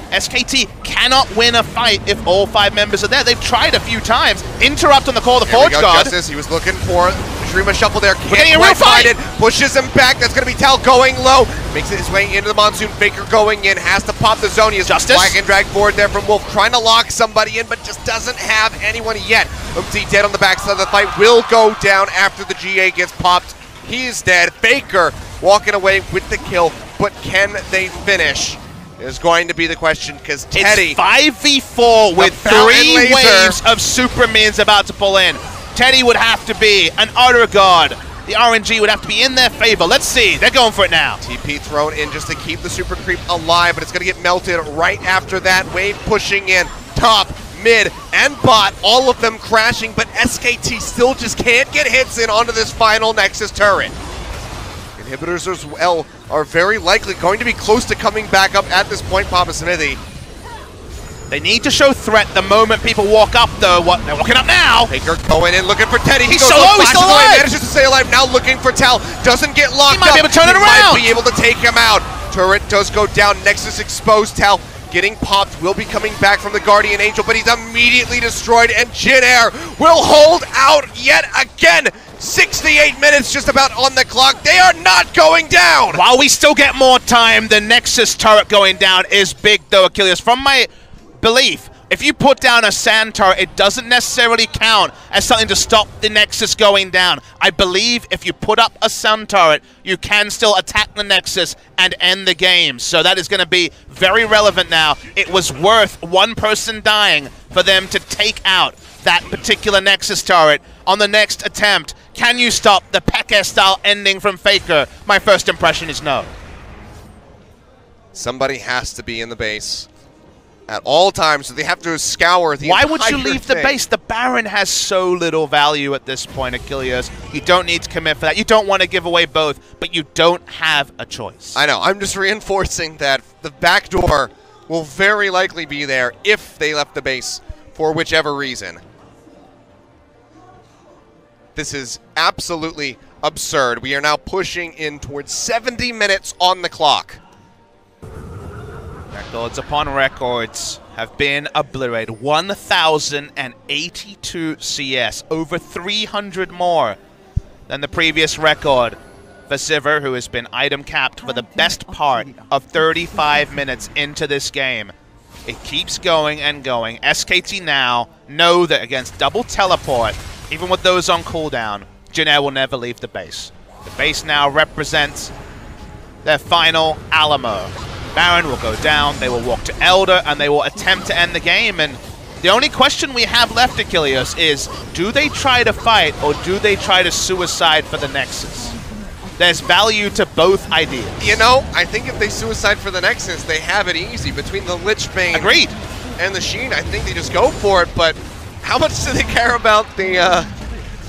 SKT cannot win a fight if all 5 members are there. They've tried a few times. Interrupt on the call of the Forge God. Justice, he was looking for Shrima shuffle there. We're getting a real fight. It, pushes him back. That's going to be Tal going low. Makes it his way into the Monsoon. Faker going in. Has to pop the zone. He has Justice. Black and drag forward there from Wolf. Trying to lock somebody in, but just doesn't have anyone yet. Umti dead on the backside of the fight. Will go down after the GA gets popped. He's dead. Faker walking away with the kill, but can they finish? Is going to be the question, because Teddy... It's 5v4 with 3 waves of super minions about to pull in. Teddy would have to be an utter god. The RNG would have to be in their favor. Let's see. They're going for it now. TP thrown in just to keep the super creep alive, but it's going to get melted right after that. Wave pushing in. Top, mid, and bot. All of them crashing, but SKT still just can't get hits in onto this final Nexus turret. Inhibitors as well are very likely going to be close to coming back up at this point, Papa Smithy. They need to show threat the moment people walk up, though. They're walking up now. Faker going in, looking for Teddy. He's so low, he's still alive. Manages to stay alive, now looking for Tal. Doesn't get locked up. He might be able to turn it around. Might be able to take him out. Turret does go down. Nexus exposed. Tal getting popped. Will be coming back from the Guardian Angel, but he's immediately destroyed. And Jin Air will hold out yet again. 68 minutes just about on the clock. They are not going down. While we still get more time, the Nexus turret going down is big, though, Achilles. From my belief, If you put down a sand turret, it doesn't necessarily count as something to stop the Nexus going down. I believe if you put up a sand turret, you can still attack the Nexus and end the game. So that is going to be very relevant now. It was worth one person dying for them to take out that particular Nexus turret on the next attempt. Can you stop the Peke-style ending from Faker? My first impression is no. Somebody has to be in the base at all times, so they have to scour the Why would you entire leave the thing. base? The Baron has so little value at this point, Achilles. You don't need to commit for that. You don't want to give away both, but you don't have a choice. I know. I'm just reinforcing that the back door will very likely be there if they left the base for whichever reason. This is absolutely absurd. We are now pushing in towards 70 minutes on the clock. Records upon records have been obliterated. 1,082 CS, over 300 more than the previous record for Sivir, who has been item capped for the best part of 35 minutes into this game. It keeps going and going. SKT now know that against double teleport, even with those on cooldown, Jin Air will never leave the base. The base now represents their final Alamo. Baron will go down, they will walk to Elder, and they will attempt to end the game. And the only question we have left, Achilles, is do they try to fight or do they try to suicide for the Nexus? There's value to both ideas. You know, I think if they suicide for the Nexus, they have it easy. Between the Lich Bane Agreed. and the Sheen, I think they just go for it. But how much do they care about the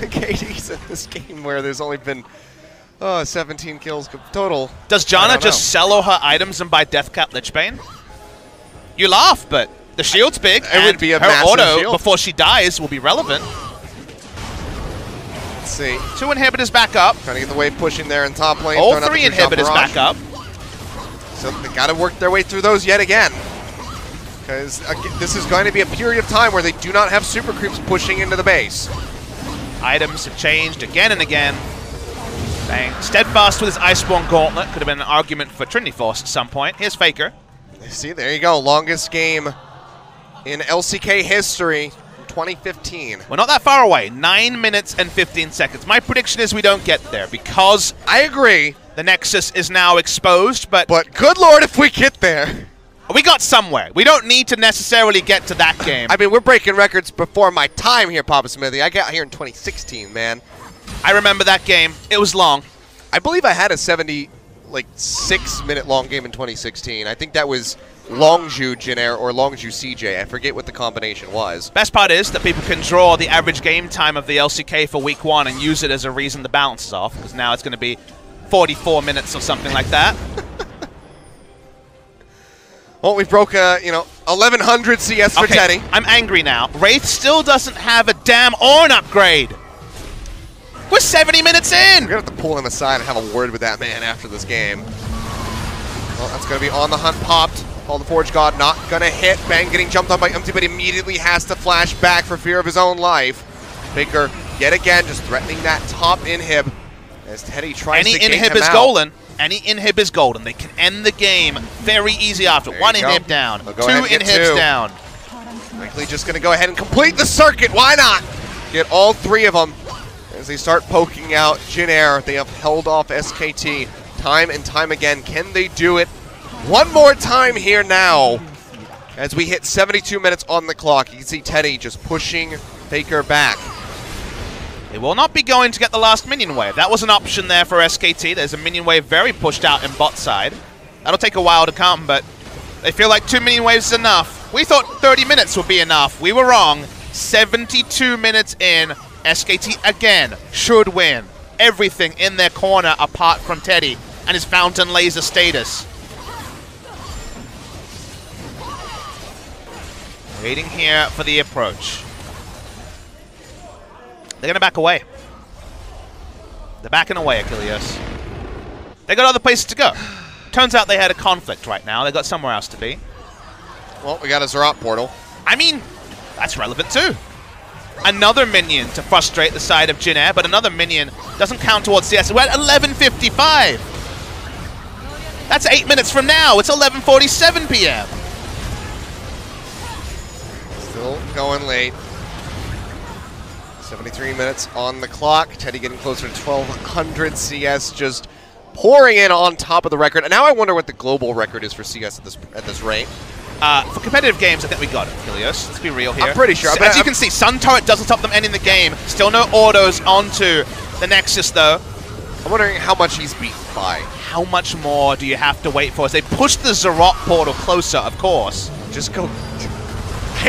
KDs in this game where there's only been 17 kills total? Does Janna just sell all her items and buy Deathcap Lich Bane? You laugh, but the shield's big, It would be a her massive auto shield. before she dies will be relevant. Let's see. 2 inhibitors back up. Trying to get the wave pushing there in top lane. All throwing out 3 the two-shot inhibitors barrage. back up. So they got to work their way through those yet again. Because this is going to be a period of time where they do not have super creeps pushing into the base. Items have changed again and again. Bang. Steadfast with his Iceborne Gauntlet. Could have been an argument for Trinity Force at some point. Here's Faker. See, there you go. Longest game in LCK history, 2015. We're not that far away. 9 minutes and 15 seconds. My prediction is we don't get there because I agree. the Nexus is now exposed, but Good lord if we get there. we got somewhere. We don't need to necessarily get to that game. I mean, we're breaking records before my time here, Papa Smithy. I got here in 2016, man. I remember that game. It was long. I believe I had a 76-minute long game in 2016. I think that was Longzhu Jin Air or Longzhu CJ. I forget what the combination was. Best part is that people can draw the average game time of the LCK for week 1 and use it as a reason the balance is off, because now it's going to be 44 minutes or something like that. Well, we broke, 1,100 CS for Teddy. I'm angry now. Wraith still doesn't have a damn Ornn upgrade. We're 70 minutes in. We're going to have to pull him aside and have a word with that man after this game. Well, that's going to be on the hunt popped. All the Forge God not going to hit. Bang getting jumped on by Empty, but immediately has to flash back for fear of his own life. Faker, yet again, just threatening that top inhib as Teddy tries to get him out. Any inhib is golden. Any inhib is golden. They can end the game very easy after. There 1 you go. inhib down. 2 They'll go ahead and get inhibs 2. down. Quickly just going to go ahead and complete the circuit. Why not? Get all 3 of them. As they start poking out Jin Air, they have held off SKT time and time again. Can they do it one more time here now? As we hit 72 minutes on the clock, you can see Teddy just pushing Faker back. They will not be going to get the last minion wave. That was an option there for SKT. There's a minion wave very pushed out in bot side. That'll take a while to come, but they feel like 2 minion waves is enough. We thought 30 minutes would be enough. We were wrong. 72 minutes in. SKT again should win everything in their corner apart from Teddy and his fountain laser status. Waiting here for the approach. They're going to back away. They're backing away, Achilles. They got other places to go. Turns out they had a conflict right now. They got somewhere else to be. Well, we got a Zerat portal. I mean, that's relevant too. Another minion to frustrate the side of Jin Air, but another minion doesn't count towards CS. We're at 11:55. That's 8 minutes from now. It's 11:47 p.m. going late. 73 minutes on the clock. Teddy getting closer to 1,200 CS, just pouring in on top of the record. And now I wonder what the global record is for CS at this rate. For competitive games, I think we got it, Kilios. Let's be real here. I'm pretty sure. So, as you can see, Sun Turret doesn't stop them ending the game. Still no autos onto the Nexus, though. I'm wondering how much he's beaten by. How much more do you have to wait for? As they push the Zarot portal closer, of course. Just go.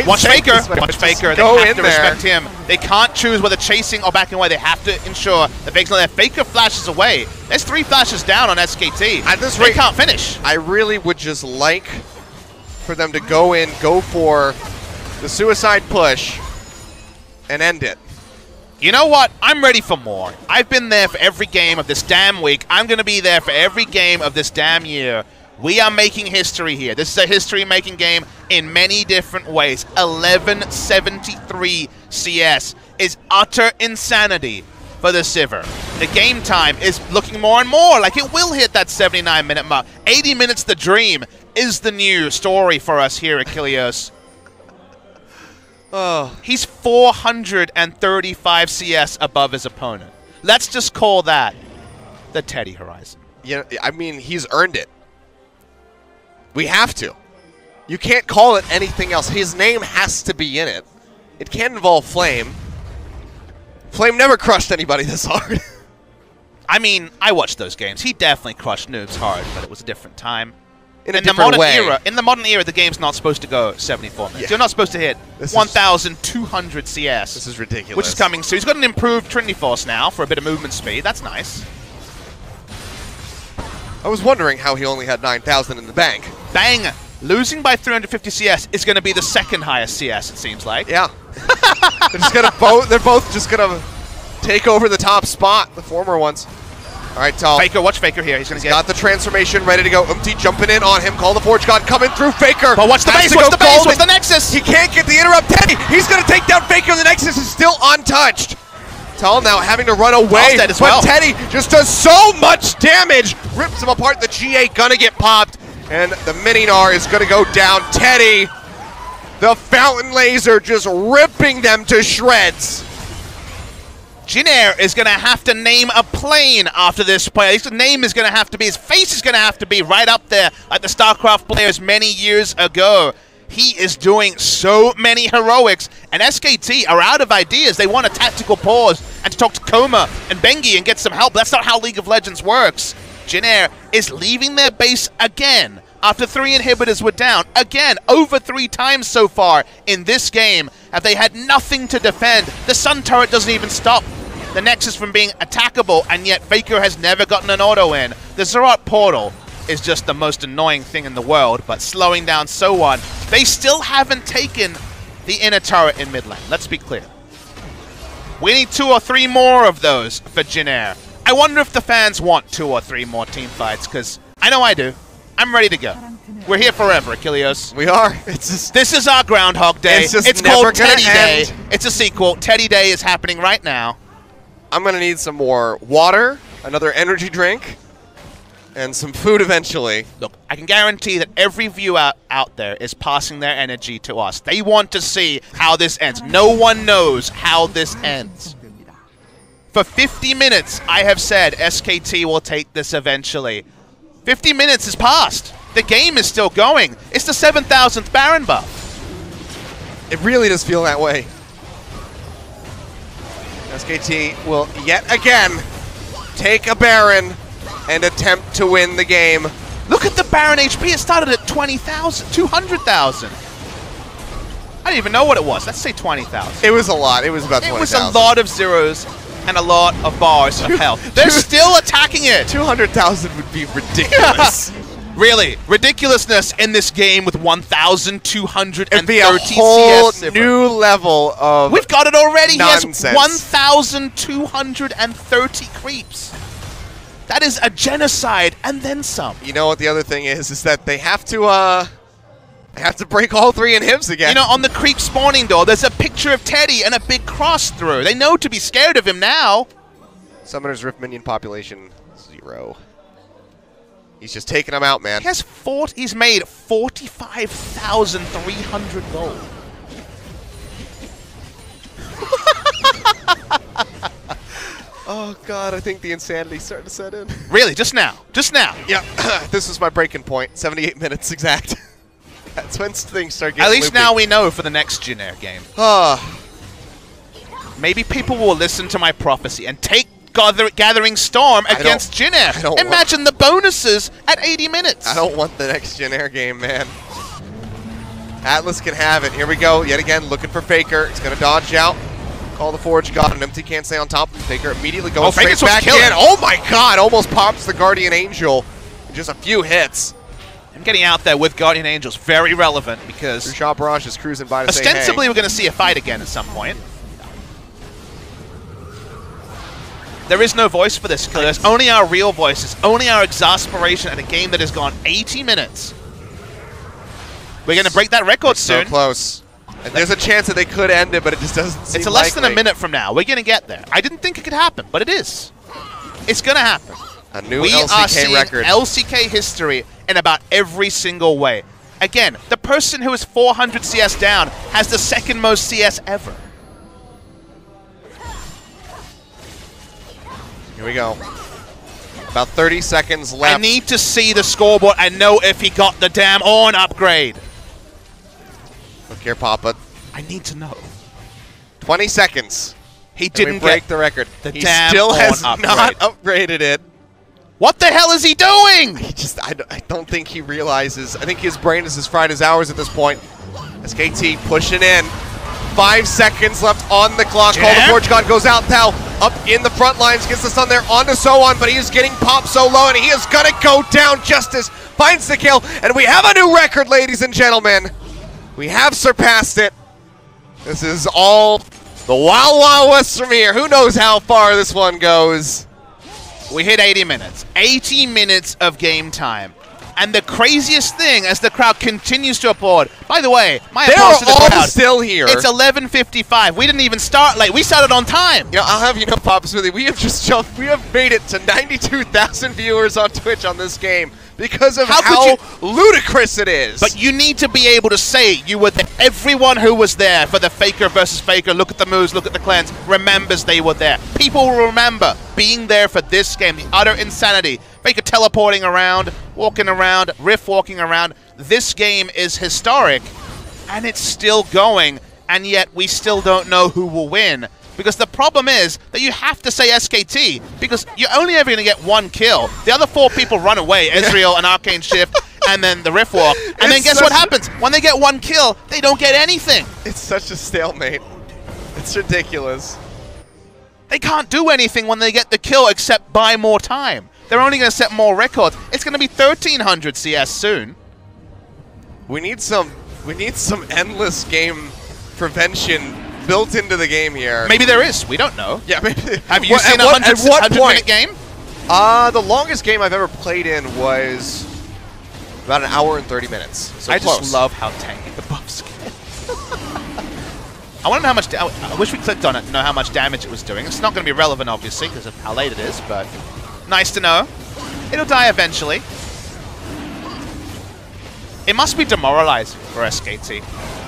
Watch Faker. Watch Faker. They Go have in to there. respect him. They can't choose whether chasing or backing away. They have to ensure that Faker's not there. Faker flashes away. There's 3 flashes down on SKT. At this They rate, can't finish. I really would just like for them to go in, go for the suicide push, and end it. You know what? I'm ready for more. I've been there for every game of this damn week. I'm going to be there for every game of this damn year. We are making history here. This is a history-making game in many different ways. 1173 CS is utter insanity for the Sivir. The game time is looking more and more like it will hit that 79-minute mark. 80 minutes the dream is the new story for us here at Kilios. Oh, He's 435 CS above his opponent. Let's just call that the Teddy Horizon. yeah. I mean, he's earned it. We have to. You can't call it anything else. His name has to be in it. It can't involve Flame. Flame never crushed anybody this hard. I mean, I watched those games. He definitely crushed noobs hard, but it was a different time. In a the different modern way. era, in the modern era, the game's not supposed to go 74 minutes. Yeah. You're not supposed to hit This is- 1,200 CS. This is ridiculous. Which is coming soon. He's got an improved Trinity Force now for a bit of movement speed. That's nice. I was wondering how he only had 9,000 in the bank. Bang! Losing by 350 CS is going to be the second highest CS, it seems like. Yeah. They're both just gonna take over the top spot, the former ones. All right, Tal. Faker, watch Faker here. He's going to get... Got the transformation ready to go. Jumping in on him. Call the Forge God coming through. Faker. But watch the has base, to watch go the base, golden. watch the Nexus! He can't get the interrupt. Teddy, he's going to take down Faker. The Nexus is still untouched. Tal now having to run away. Dead as but well. Teddy just does so much damage. Rips him apart. The GA going to get popped. And the Mininar is going to go down. Teddy, the Fountain Laser just ripping them to shreds. Jinair is going to have to name a plane after this player. His name is going to have to be, his face is going to have to be right up there like the StarCraft players many years ago. He is doing so many heroics, and SKT are out of ideas. They want a tactical pause and to talk to Koma and Bengi and get some help. That's not how League of Legends works. Jinair is leaving their base again after 3 inhibitors were down. Again, over 3 times so far in this game have they had nothing to defend. The Sun Turret doesn't even stop the Nexus from being attackable, and yet Faker has never gotten an auto in. The Zarot portal is just the most annoying thing in the world, but slowing down so on. They still haven't taken the inner turret in mid lane. Let's be clear. We need 2 or 3 more of those for Jinair. I wonder if the fans want 2 or 3 more team fights, because I know I do. I'm ready to go. We're here forever, Achilleos. We are. It's just, This is our Groundhog Day. It's just It's never called gonna Teddy Day. end. It's a sequel. Teddy Day is happening right now. I'm going to need some more water, another energy drink, and some food eventually. Look, I can guarantee that every viewer out there is passing their energy to us. They want to see how this ends. No one knows how this ends. For 50 minutes, I have said SKT will take this eventually. 50 minutes has passed. The game is still going. It's the 7,000th Baron buff. It really does feel that way. SKT will yet again take a Baron and attempt to win the game. Look at the Baron HP. It started at 20,000, 200,000. I didn't even know what it was. Let's say 20,000. It was a lot. It was about It 20,000. was a lot of zeros and a lot of bars of health. They're still attacking it. 200,000 would be ridiculous. Really, ridiculousness in this game with 1,230 It'd be a whole CS. new level of We've got it already. nonsense. He has 1,230 creeps. That is a genocide and then some. You know what the other thing is that they have to break all 3 inhibs again. You know, on the creep spawning door, there's a picture of Teddy and a big cross through. They know to be scared of him now. Summoner's Rift minion population 0. He's just taking them out, man. He's made 45,300 gold. Oh, God, I think the insanity's starting to set in. Really? Just now? Just now? Yeah, this is my breaking point. 78 minutes exact. That's when things start getting At least loopy. now we know for the next Jin Air game. Maybe people will listen to my prophecy and take Gathering Storm against Jin Air. Imagine the bonuses at 80 minutes. I don't want the next Jin Air game, man. Atlas can have it. Here we go. Yet again, looking for Faker. He's going to dodge out. Call the Forge God, and Empty can't stay on top. Faker immediately goes straight back in. Oh my God! Almost pops the Guardian Angel. Just a few hits. I'm getting out there with Guardian Angels. Very relevant because Shot Barrage is cruising by to say, ostensibly hey. we're going to see a fight again at some point. There is no voice for this, Killers. Only our real voices. Only our exasperation at a game that has gone 80 minutes. We're going to break that record soon. So close. And there's a chance that they could end it, but it just doesn't seem It's less than a minute from now. We're going to get there. I didn't think it could happen, but it is. It's going to happen. A new we LCK are seeing record. LCK history in about every single way. Again, the person who is 400 CS down has the second most CS ever. Here we go. About 30 seconds left. I need to see the scoreboard and know if he got the damn Ornn upgrade. Look here, Papa. I need to know. 20 seconds. He didn't break get the record. The he damn still has Ornn not upgrade. upgraded it. What the hell is he doing? I don't think he realizes. I think his brain is as fried as ours at this point. SKT pushing in. 5 seconds left on the clock. Call the Forge God goes out now. Up in the front lines. Gets the stun there onto Sohan, but he is getting popped so low, and he is going to go down. Justice finds the kill, and we have a new record, ladies and gentlemen. We have surpassed it. This is all the Wild Wild West from here. Who knows how far this one goes? We hit 80 minutes. 80 minutes of game time. And the craziest thing, as the crowd continues to applaud, by the way, my applause to the crowd. They're all still here. It's 11:55. We didn't even start late. We started on time. You know, I'll have you know, Papa Smoothie, we have just jumped. We have made it to 92,000 viewers on Twitch on this game because of how ludicrous it is. But you need to be able to say you were there. Everyone who was there for the Faker versus Faker, look at the moves, look at the cleanse, remembers they were there. People will remember being there for this game, the utter insanity. Faker teleporting around, walking around, Riff walking around. This game is historic, and it's still going, and yet we still don't know who will win. Because the problem is that you have to say SKT, because you're only ever going to get one kill. The other 4 people run away, Ezreal and Arcane Shift, and then the Riff walk. And then guess what happens? When they get one kill, they don't get anything. It's such a stalemate. It's ridiculous. They can't do anything when they get the kill except buy more time. They're only going to set more records. It's going to be 1300 CS soon. We need some endless game prevention built into the game here. Maybe there is. We don't know. Yeah, maybe. Have you seen a 100-minute game? The longest game I've ever played in was about an hour and 30 minutes. So I close. just love how tanky the buffs get. I want to know how much. I wish we clicked on it to know how much damage it was doing. It's not going to be relevant, obviously, because of how late it is, but nice to know. It'll die eventually. It must be demoralizing for SKT,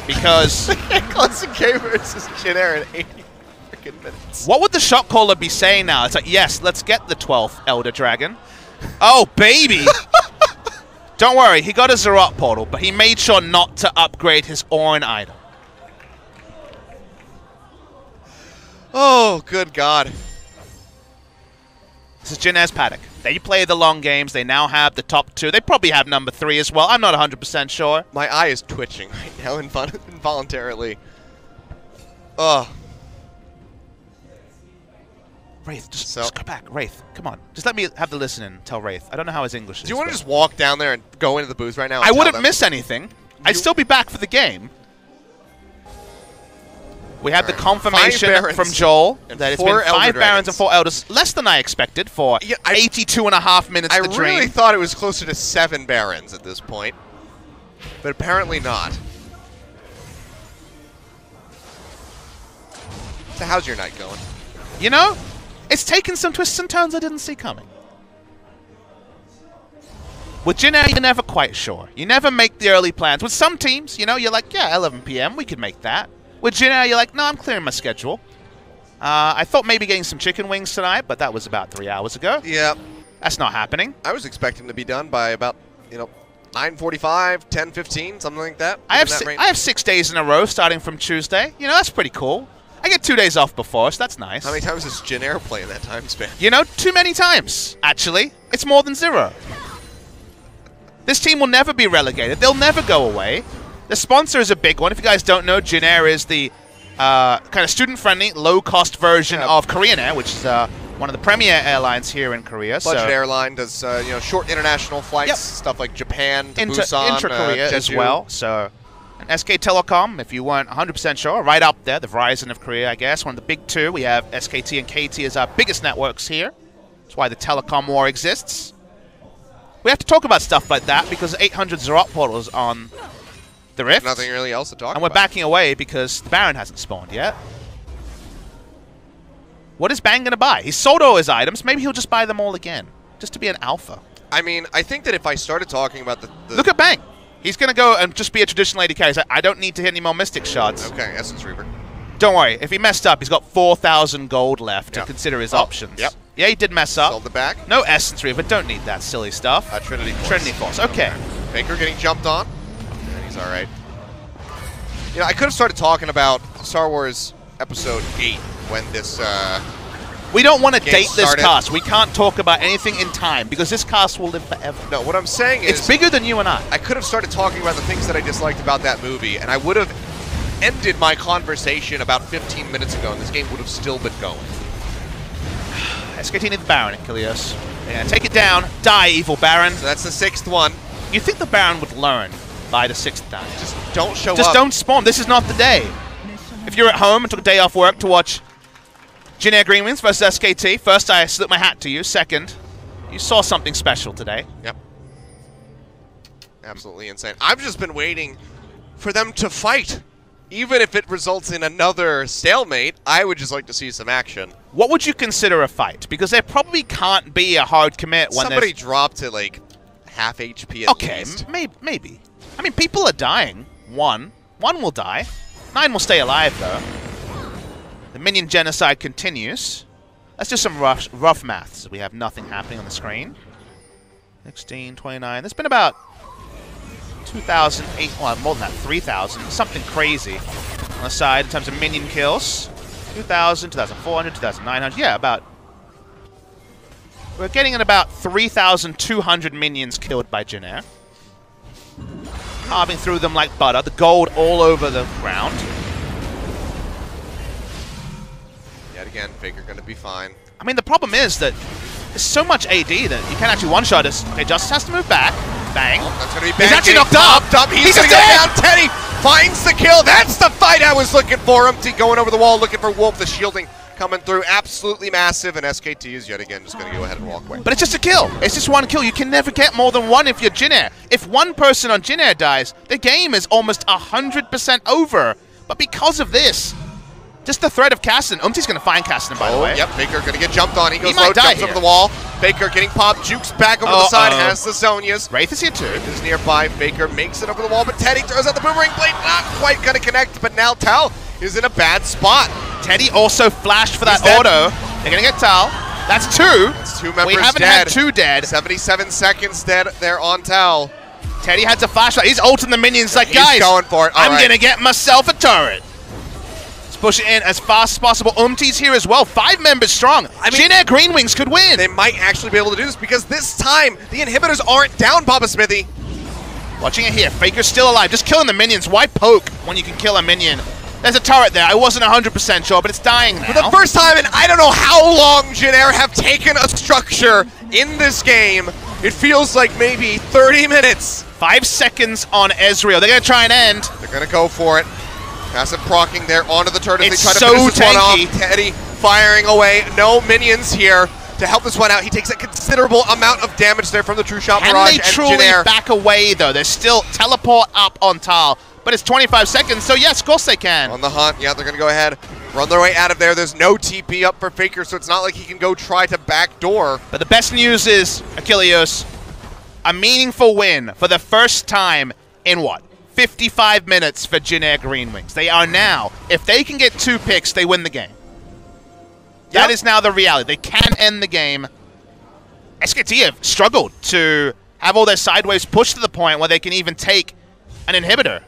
because Classic K versus Jin Air in 80 freaking minutes. What would the shot caller be saying now? It's like, yes, let's get the 12th Elder Dragon. Oh, baby! Don't worry, he got a Zerat portal, but he made sure not to upgrade his Ornn item. Oh, good God. This is Jin Air's paddock. They play the long games. They now have the top 2. They probably have number 3 as well. I'm not 100% sure. My eye is twitching right now involuntarily. Ugh. Wraith, just go back. Wraith, come on. Just let me have the listen and tell Wraith. I don't know how his English is. Do you want to just walk down there and go into the booth right now? I wouldn't miss anything. I'd still be back for the game. We had the confirmation from Joel that it's been 5 Barons and 4 Elders, less than I expected for 82.5 minutes of the dream. I really thought it was closer to 7 Barons at this point, but apparently not. So how's your night going? You know, it's taken some twists and turns I didn't see coming. With Jin Air, you're never quite sure. You never make the early plans. With some teams, you know, you're like, yeah, 11 PM, we could make that. With Jin Air, you're like, no, I'm clearing my schedule. I thought maybe getting some chicken wings tonight, but that was about 3 hours ago. Yeah. That's not happening. I was expecting to be done by about, 9:45, 10:15, something like that. I have 6 days in a row starting from Tuesday. That's pretty cool. I get 2 days off before, so that's nice. How many times does Jin Air play in that time span? Too many times, actually. It's more than 0. This team will never be relegated. They'll never go away. The sponsor is a big one. If you guys don't know, Jin Air is the kind of student-friendly, low-cost version of Korean Air, which is one of the premier airlines here in Korea. Budget airline does short international flights, stuff like Japan to Busan, intra-Korea as well. So, and SK Telecom, if you weren't 100% sure, right up there, the Verizon of Korea, I guess, one of the big two. We have SKT and KT as our biggest networks here. That's why the telecom war exists. We have to talk about stuff like that because 800 Zerat portals on the Rift. Nothing really else to talk about. And we're backing away because the Baron hasn't spawned yet. What is Bang going to buy? He's sold all his items. Maybe he'll just buy them all again, just to be an alpha. I mean, I think that if I started talking about the Look at Bang. He's going to go and just be a traditional AD carry. He's like, I don't need to hit any more Mystic shots. Okay, Essence Reaper. Don't worry. If he messed up, he's got 4,000 gold left to consider his options. Yep. Yeah, he did mess up. Sold the back. No Essence Reaper. Don't need that silly stuff. Trinity Force. Trinity Force. Okay. Faker getting jumped on. And he's all right. I could have started talking about Star Wars Episode 8 when this we don't want to date this started. cast. We can't talk about anything in time because this cast will live forever. No, what I'm saying is... It's bigger than you and I. I could have started talking about the things that I disliked about that movie, and I would have ended my conversation about 15 minutes ago, and this game would have still been going. SKT needs the Baron, Achilles. They're going to take it down. Die, evil Baron. So that's the 6th one. You think the Baron would learn by the 6th time? Just don't show up. Just don't spawn. This is not the day. If you're at home and took a day off work to watch Jin Air Green Wings versus SKT, first, I slip my hat to you. Second, you saw something special today. Yep. Absolutely insane. I've just been waiting for them to fight. Even if it results in another stalemate, I would just like to see some action. What would you consider a fight? Because there probably can't be a hard commit when somebody dropped to like half HP at least. Okay, maybe. I mean, people are dying. One will die. 9 will stay alive, though. The minion genocide continues. Let's do some rough maths. We have nothing happening on the screen. 16, 29. There's been about 2,008, well, more than that, 3,000. Something crazy on the side in terms of minion kills. 2,000, 2,400, 2,900. Yeah, about... We're getting at about 3,200 minions killed by Jin Air. Carving through them like butter. The gold all over the ground. Yet again, Faker going to be fine. I mean, the problem is that there's so much AD that you can't actually one-shot us. Okay, Justice has to move back. Bang. Oh, that's going to be bang. He's actually knocked up. He's going to go down. Teddy finds the kill. That's the fight I was looking for. Empty going over the wall, looking for Wolf. The shielding coming through. Absolutely massive. And SKT is yet again just going to go ahead and walk away. But it's just a kill. It's just one kill. You can never get more than one if you're Jin Air. If one person on Jin Air dies, the game is almost 100% over. But because of this, just the threat of Cassin. Umti's going to find Cassin, by the way. Yep, Faker going to get jumped on. He goes might low, die jumps over the wall. Faker getting popped, jukes back over the side, has the Sonias. Wraith is here too. Wraith is nearby. Faker makes it over the wall, but Teddy throws out the boomerang blade. Not quite going to connect, but now Tal is in a bad spot. Teddy also flashed for that auto. They're going to get Tal. That's 2. That's 2 members We haven't had 2 dead. 77 seconds dead there on Tal. Teddy had to flash. He's ulting the minions like, He's guys, going for it. I'm going to get myself a turret. Push it in as fast as possible. Umti's here as well. 5 members strong. I mean, Jin Air Green Wings could win. They might actually be able to do this because this time the inhibitors aren't down, Papa Smithy. Watching it here. Faker's still alive. Just killing the minions. Why poke when you can kill a minion? There's a turret there. I wasn't 100% sure, but it's dying now. For the first time in I don't know how long Jin Air have taken a structure in this game. It feels like maybe 30 minutes. 5 seconds on Ezreal. They're going to try and end. They're going to go for it. Massive procking there onto the turret as It's they try to so finish this one tanky. off. Teddy firing away. No minions here to help this one out. He takes a considerable amount of damage there from the True Shot Barrage and they truly Jin Air. back away, though. They're still teleport up on Tal. But it's 25 seconds, so yes, of course they can. On the hunt, yeah, they're going to go ahead, run their way out of there. There's no TP up for Faker, so it's not like he can go try to backdoor. But the best news is, Achilles, a meaningful win for the first time in what? 55 minutes for Jin Air Green Wings. They are now, if they can get 2 picks, they win the game. That is now the reality. They can end the game. SKT have struggled to have all their sideways pushed to the point where they can even take an inhibitor.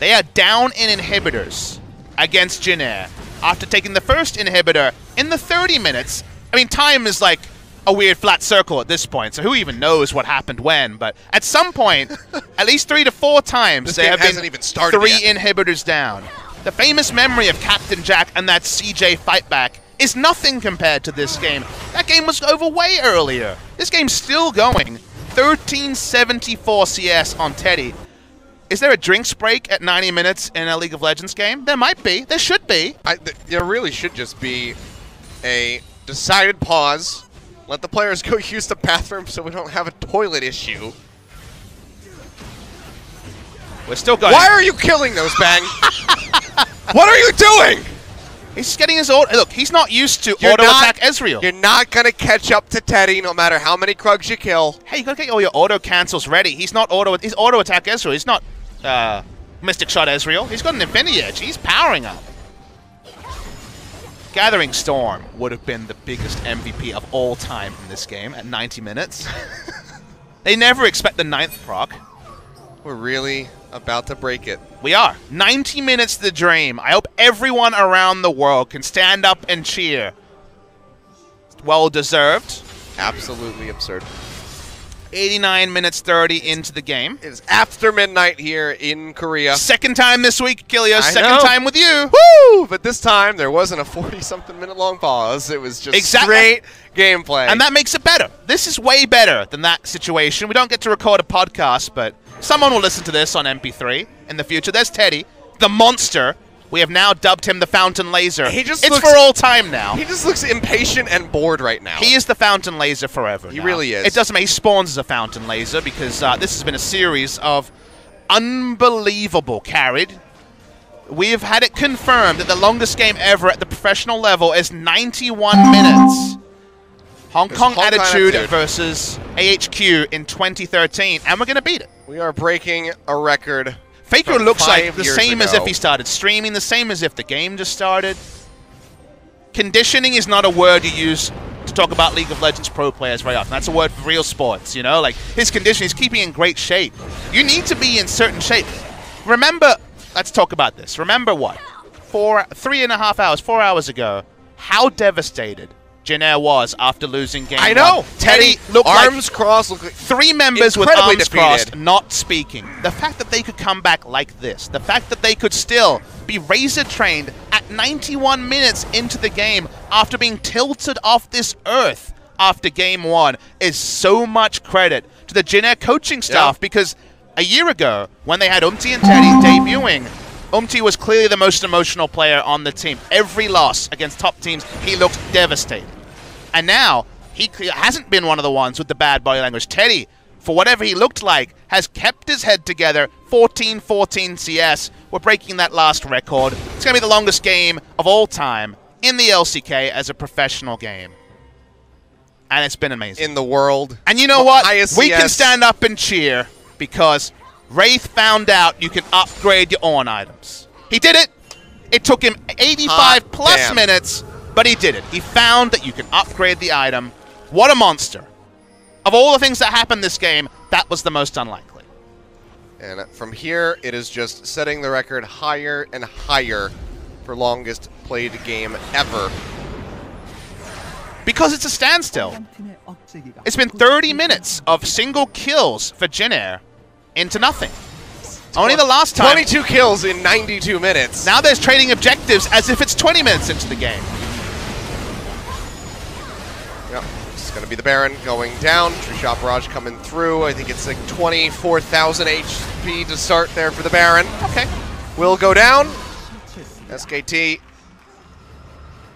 They are down in inhibitors against Jin Air after taking the first inhibitor in the 30 minutes. I mean, time is like a weird flat circle at this point, so who even knows what happened when, but at some point, at least 3 to 4 times, there have been even started 3 yet. inhibitors down. The famous memory of Captain Jack and that CJ fightback is nothing compared to this game. That game was over way earlier. This game's still going. 1374 CS on Teddy. Is there a drinks break at 90 minutes in a League of Legends game? There might be. There should be. There really should just be a decided pause. Let the players go use the bathroom so we don't have a toilet issue. We're still going. Why are you killing those, Bang? What are you doing? He's just getting his auto. Look, he's not used to auto-attack Ezreal. You're not going to catch up to Teddy no matter how many Krugs you kill. Hey, you got to get all your auto-cancels ready. He's not he's auto-attack Ezreal. He's not Mystic Shot Ezreal. He's got an Infinity Edge. He's powering up. Gathering Storm would have been the biggest MVP of all time in this game at 90 minutes. They never expect the 9th proc. We're really about to break it. We are. 90 minutes to the dream. I hope everyone around the world can stand up and cheer. Well deserved. Absolutely absurd. 89 minutes 30 into the game. It is after midnight here in Korea. Second time this week, Kilios. I Second know. time with you. Woo! But this time, there wasn't a 40-something minute long pause. It was just straight gameplay. And that makes it better. This is way better than that situation. We don't get to record a podcast, but someone will listen to this on MP3 in the future. There's Teddy, the monster. We have now dubbed him the Fountain Laser. It's for all time now. He just looks impatient and bored right now. He is the Fountain Laser forever. He really is. It doesn't matter. He spawns as a Fountain Laser because this has been a series of unbelievable carried. We have had it confirmed that the longest game ever at the professional level is 91 minutes. Hong Kong Attitude versus AHQ in 2013, and we're going to beat it. We are breaking a record. Faker looks like the years same as ago. if he started streaming, the same as if the game just started. Conditioning is not a word you use to talk about League of Legends pro players very often. That's a word for real sports, you know? Like, his conditioning, he's keeping in great shape. You need to be in certain shape. Remember, let's talk about this. Remember what? 3.5 hours, 4 hours ago, how devastated Jin Air was after losing game I know. 1. Teddy looked arms crossed. Looked like 3 members with incredibly arms crossed, not speaking. The fact that they could come back like this, the fact that they could still be razor trained at 91 minutes into the game after being tilted off this earth after game 1 is so much credit to the Jin Air coaching staff because a year ago, when they had Umti and Teddy debuting, Umti was clearly the most emotional player on the team. Every loss against top teams, he looked devastated. And now, he hasn't been one of the ones with the bad body language. Teddy, for whatever he looked like, has kept his head together. 14-14 CS. We're breaking that last record. It's going to be the longest game of all time in the LCK as a professional game. And it's been amazing. in the world. And you know what? Highest We can CS. stand up and cheer because Wraith found out you can upgrade your Ornn items. He did it. It took him 85 plus minutes, but he did it. He found that you can upgrade the item. What a monster. Of all the things that happened this game, that was the most unlikely. And from here, it is just setting the record higher and higher for longest played game ever. Because it's a standstill. It's been 30 minutes of single kills for Jin Air into nothing. Only the last time. 22 kills in 92 minutes. Now there's trading objectives as if it's 20 minutes into the game. Yep. It's going to be the Baron going down. Tree Shot Barrage coming through. I think it's like 24,000 HP to start there for the Baron. Okay. Will go down. SKT.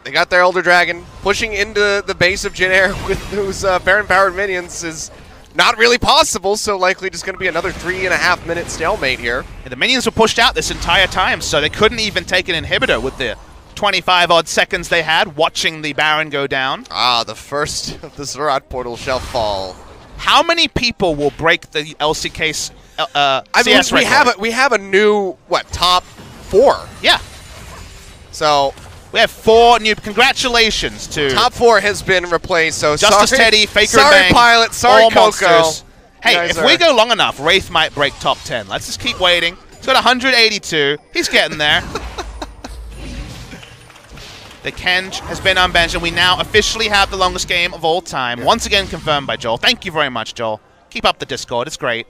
They got their Elder Dragon. Pushing into the base of Jin Air with those Baron-powered minions is not really possible, so likely just going to be another 3.5 minute stalemate here. And the minions were pushed out this entire time, so they couldn't even take an inhibitor with the 25-odd seconds they had watching the Baron go down. Ah, the first of the Zerat portal shall fall. How many people will break the LCK CS we record? have a new, what, top 4? Yeah. So We have 4 new. Congratulations to Top 4 has been replaced. So Justice sorry, Teddy, Faker sorry Bang, Pilot, sorry all Coco. monsters. Hey, You guys if we go long enough, Wraith might break top 10. Let's just keep waiting. He's got 182. He's getting there. The Kenj has been unbenched, and we now officially have the longest game of all time. Once again confirmed by Joel. Thank you very much, Joel. Keep up the Discord. It's great.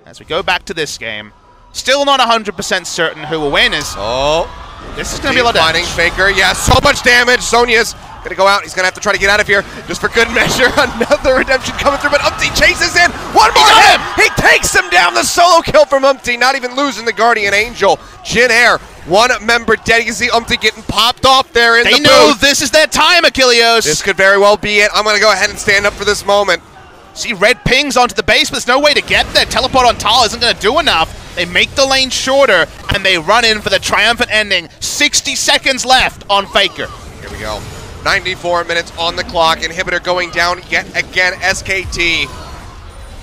As we go back to this game, still not 100% certain who will win. This is going to be a lot of damage. Faker, yeah, so much damage. Sonya's going to go out. He's going to have to try to get out of here just for good measure. Another redemption coming through, but Umpty chases in. One more hit. He takes him down. The solo kill from Umpty, not even losing the Guardian Angel. Jin Air, one member dead. You can see Umpty getting popped off there in the booth. They know this is their time, Achilleos. This could very well be it. I'm going to go ahead and stand up for this moment. See red pings onto the base, but there's no way to get there. Teleport on Tal isn't going to do enough. They make the lane shorter, and they run in for the triumphant ending. 60 seconds left on Faker. Here we go. 94 minutes on the clock. Inhibitor going down yet again. SKT.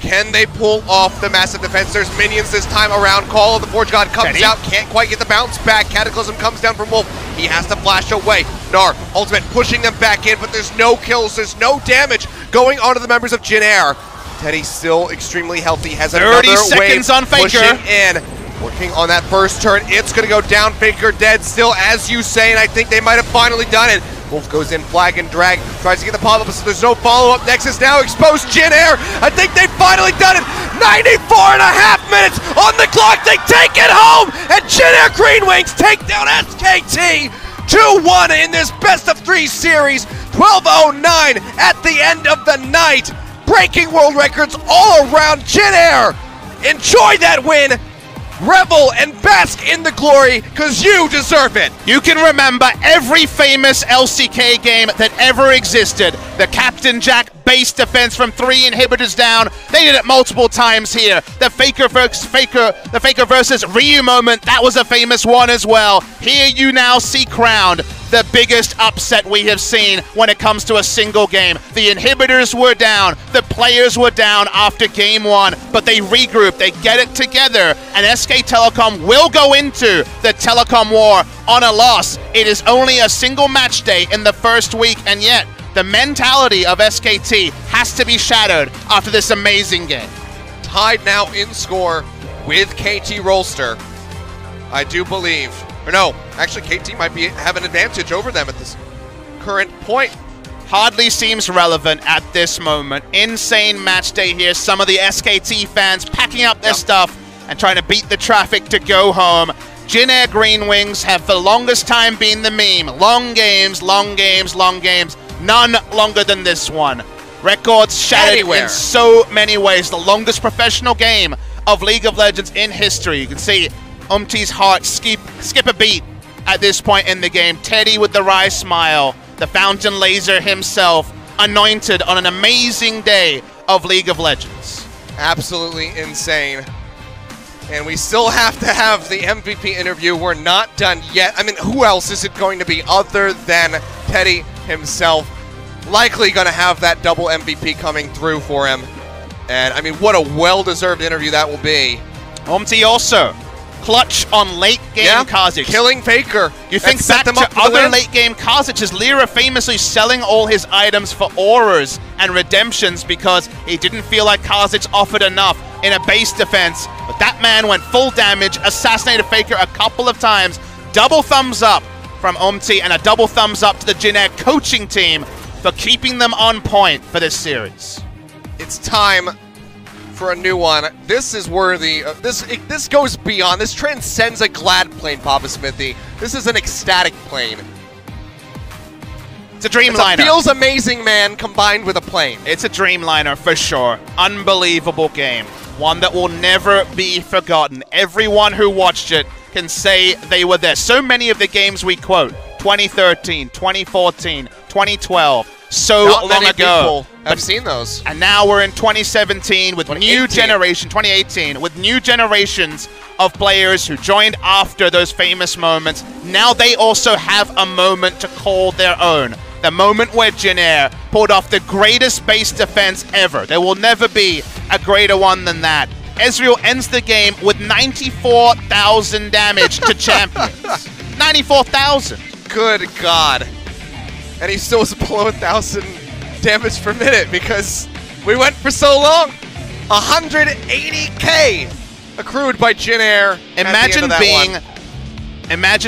Can they pull off the massive defense? There's minions this time around. Call of the Forge God comes Teddy. out. Can't quite get the bounce back. Cataclysm comes down from Wolf. He has to flash away. Gnar, ultimate, pushing them back in, but there's no kills. There's no damage going onto the members of Jin Air. Teddy still extremely healthy. Has 30 another seconds wave on Faker. pushing in. Working on that first turn. It's going to go down. Faker dead still, as you say, and I think they might have finally done it. Wolf goes in, flag and drag, tries to get the pop-up, so there's no follow-up. Nexus now exposed. Jin Air, I think they've finally done it. 94 and a half minutes on the clock. They take it home, and Jin Air Green Wings take down SKT 2-1 in this best-of-3 series. 12:09 at the end of the night. Breaking world records all around. Jin Air, enjoy that win. Revel and bask in the glory, because you deserve it. You can remember every famous LCK game that ever existed. The Captain Jack base defense from 3 inhibitors down. They did it multiple times here. The Faker versus Ryu moment, that was a famous one as well. Here you now see crowned the biggest upset we have seen when it comes to a single game. The inhibitors were down, the players were down after game 1, but they regroup, they get it together, and SK Telecom will go into the Telecom War on a loss. It is only a single match day in the first week, and yet the mentality of SKT has to be shattered after this amazing game. Tied now in score with KT Rolster, I do believe. Or no, actually KT might have an advantage over them at this current point. Hardly seems relevant at this moment. Insane match day here. Some of the SKT fans packing up their stuff and trying to beat the traffic to go home. Jin Air Green Wings have for the longest time been the meme. Long games, long games, long games. None longer than this one. Records shattered in so many ways. The longest professional game of League of Legends in history. You can see Umpty's heart skip a beat at this point in the game. Teddy with the wry smile. The Fountain Laser himself, anointed on an amazing day of League of Legends. Absolutely insane. And we still have to have the MVP interview. We're not done yet. I mean, who else is it going to be other than Teddy himself? Likely going to have that double MVP coming through for him. And, I mean, what a well-deserved interview that will be. Umpty also clutch on late-game Kha'Zix. Killing Faker. You think back to other late-game Kha'Zix, Lyra famously selling all his items for auras and redemptions because he didn't feel like Kha'Zix offered enough in a base defense. But that man went full damage, assassinated Faker a couple of times. Double thumbs up from Umpty and a double thumbs up to the Jin Air coaching team for keeping them on point for this series. It's time for a new one. This is worthy of this goes beyond. This transcends a glad plane, Papa Smithy. This is an ecstatic plane. It's a dreamliner. It feels amazing, man, combined with a plane. It's a dreamliner for sure. Unbelievable game. One that will never be forgotten. Everyone who watched it can say they were there. So many of the games we quote, 2013, 2014, 2012, so Not long ago. I've seen those. And now we're in 2017 with 2018 with new generations of players who joined after those famous moments. Now they also have a moment to call their own. The moment where Jin Air pulled off the greatest base defense ever. There will never be a greater one than that. Ezreal ends the game with 94,000 damage to champions. 94,000. Good God. And he still was below 1,000 damage per minute because we went for so long. 180k accrued by Jin Air. Imagine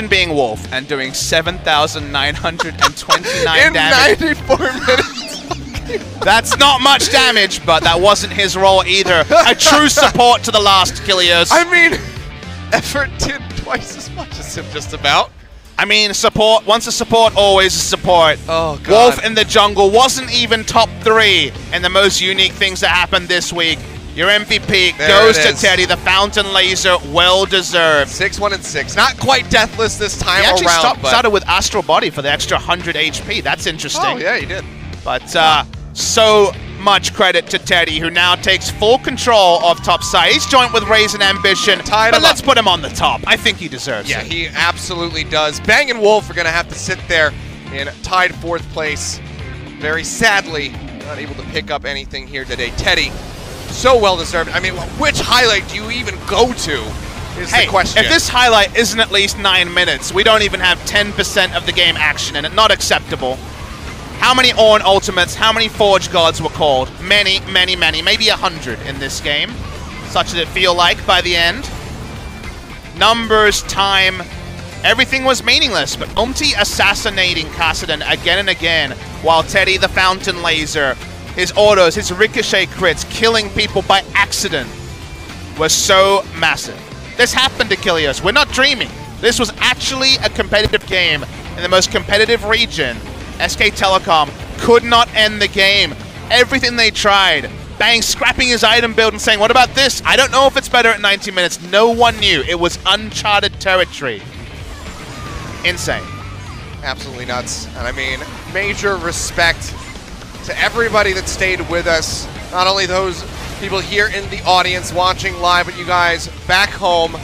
being Wolf and doing 7,929 in damage. 94 minutes. That's not much damage, but that wasn't his role either. A true support to the last, Kilios. I mean, Effort did twice as much as him just about. I mean, support, once a support, always a support. Oh, God. Wolf in the jungle wasn't even top 3 in the most unique things that happened this week. Your MVP goes to Teddy, the Fountain Laser, well deserved. 6-1-6. Not quite deathless this time he actually around. Started with Astral Body for the extra 100 HP. That's interesting. Oh, yeah, he did. But so much credit to Teddy, who now takes full control of top side. He's joined with Raisin Ambition, but let's put him on the top. I think he deserves it. Yeah, he absolutely does. Bang and Wolf are going to have to sit there in tied 4th place. Very sadly, not able to pick up anything here today. Teddy, so well deserved. I mean, which highlight do you even go to is the question. If this highlight isn't at least 9 minutes, we don't even have 10% of the game action in it. Not acceptable. How many Ornn ultimates, how many Forge Gods were called? Many, many, many. Maybe 100 in this game. Such did it feel like by the end. Numbers, time, everything was meaningless, but Umti assassinating Kassadin again and again, while Teddy, the Fountain Laser, his autos, his ricochet crits, killing people by accident, was so massive. This happened to Kilios. We're not dreaming. This was actually a competitive game in the most competitive region. SK Telecom could not end the game. Everything they tried. Bang, scrapping his item build and saying, what about this? I don't know if it's better at 90 minutes. No one knew. It was uncharted territory. Insane. Absolutely nuts. And I mean, major respect to everybody that stayed with us. Not only those people here in the audience watching live, but you guys back home.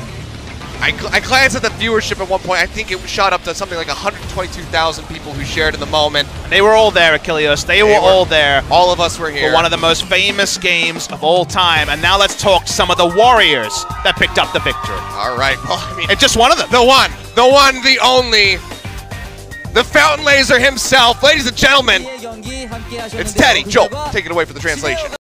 I glanced at the viewership at one point. I think it shot up to something like 122,000 people who shared in the moment. They were all there, Achilleos. They were all there. All of us were here. For one of the most famous games of all time. And now let's talk to some of the warriors that picked up the victory. All right. Well, I mean, it's just one of them. The one, the only, the Fountain Laser himself. Ladies and gentlemen, it's Teddy. Joel, take it away for the translation.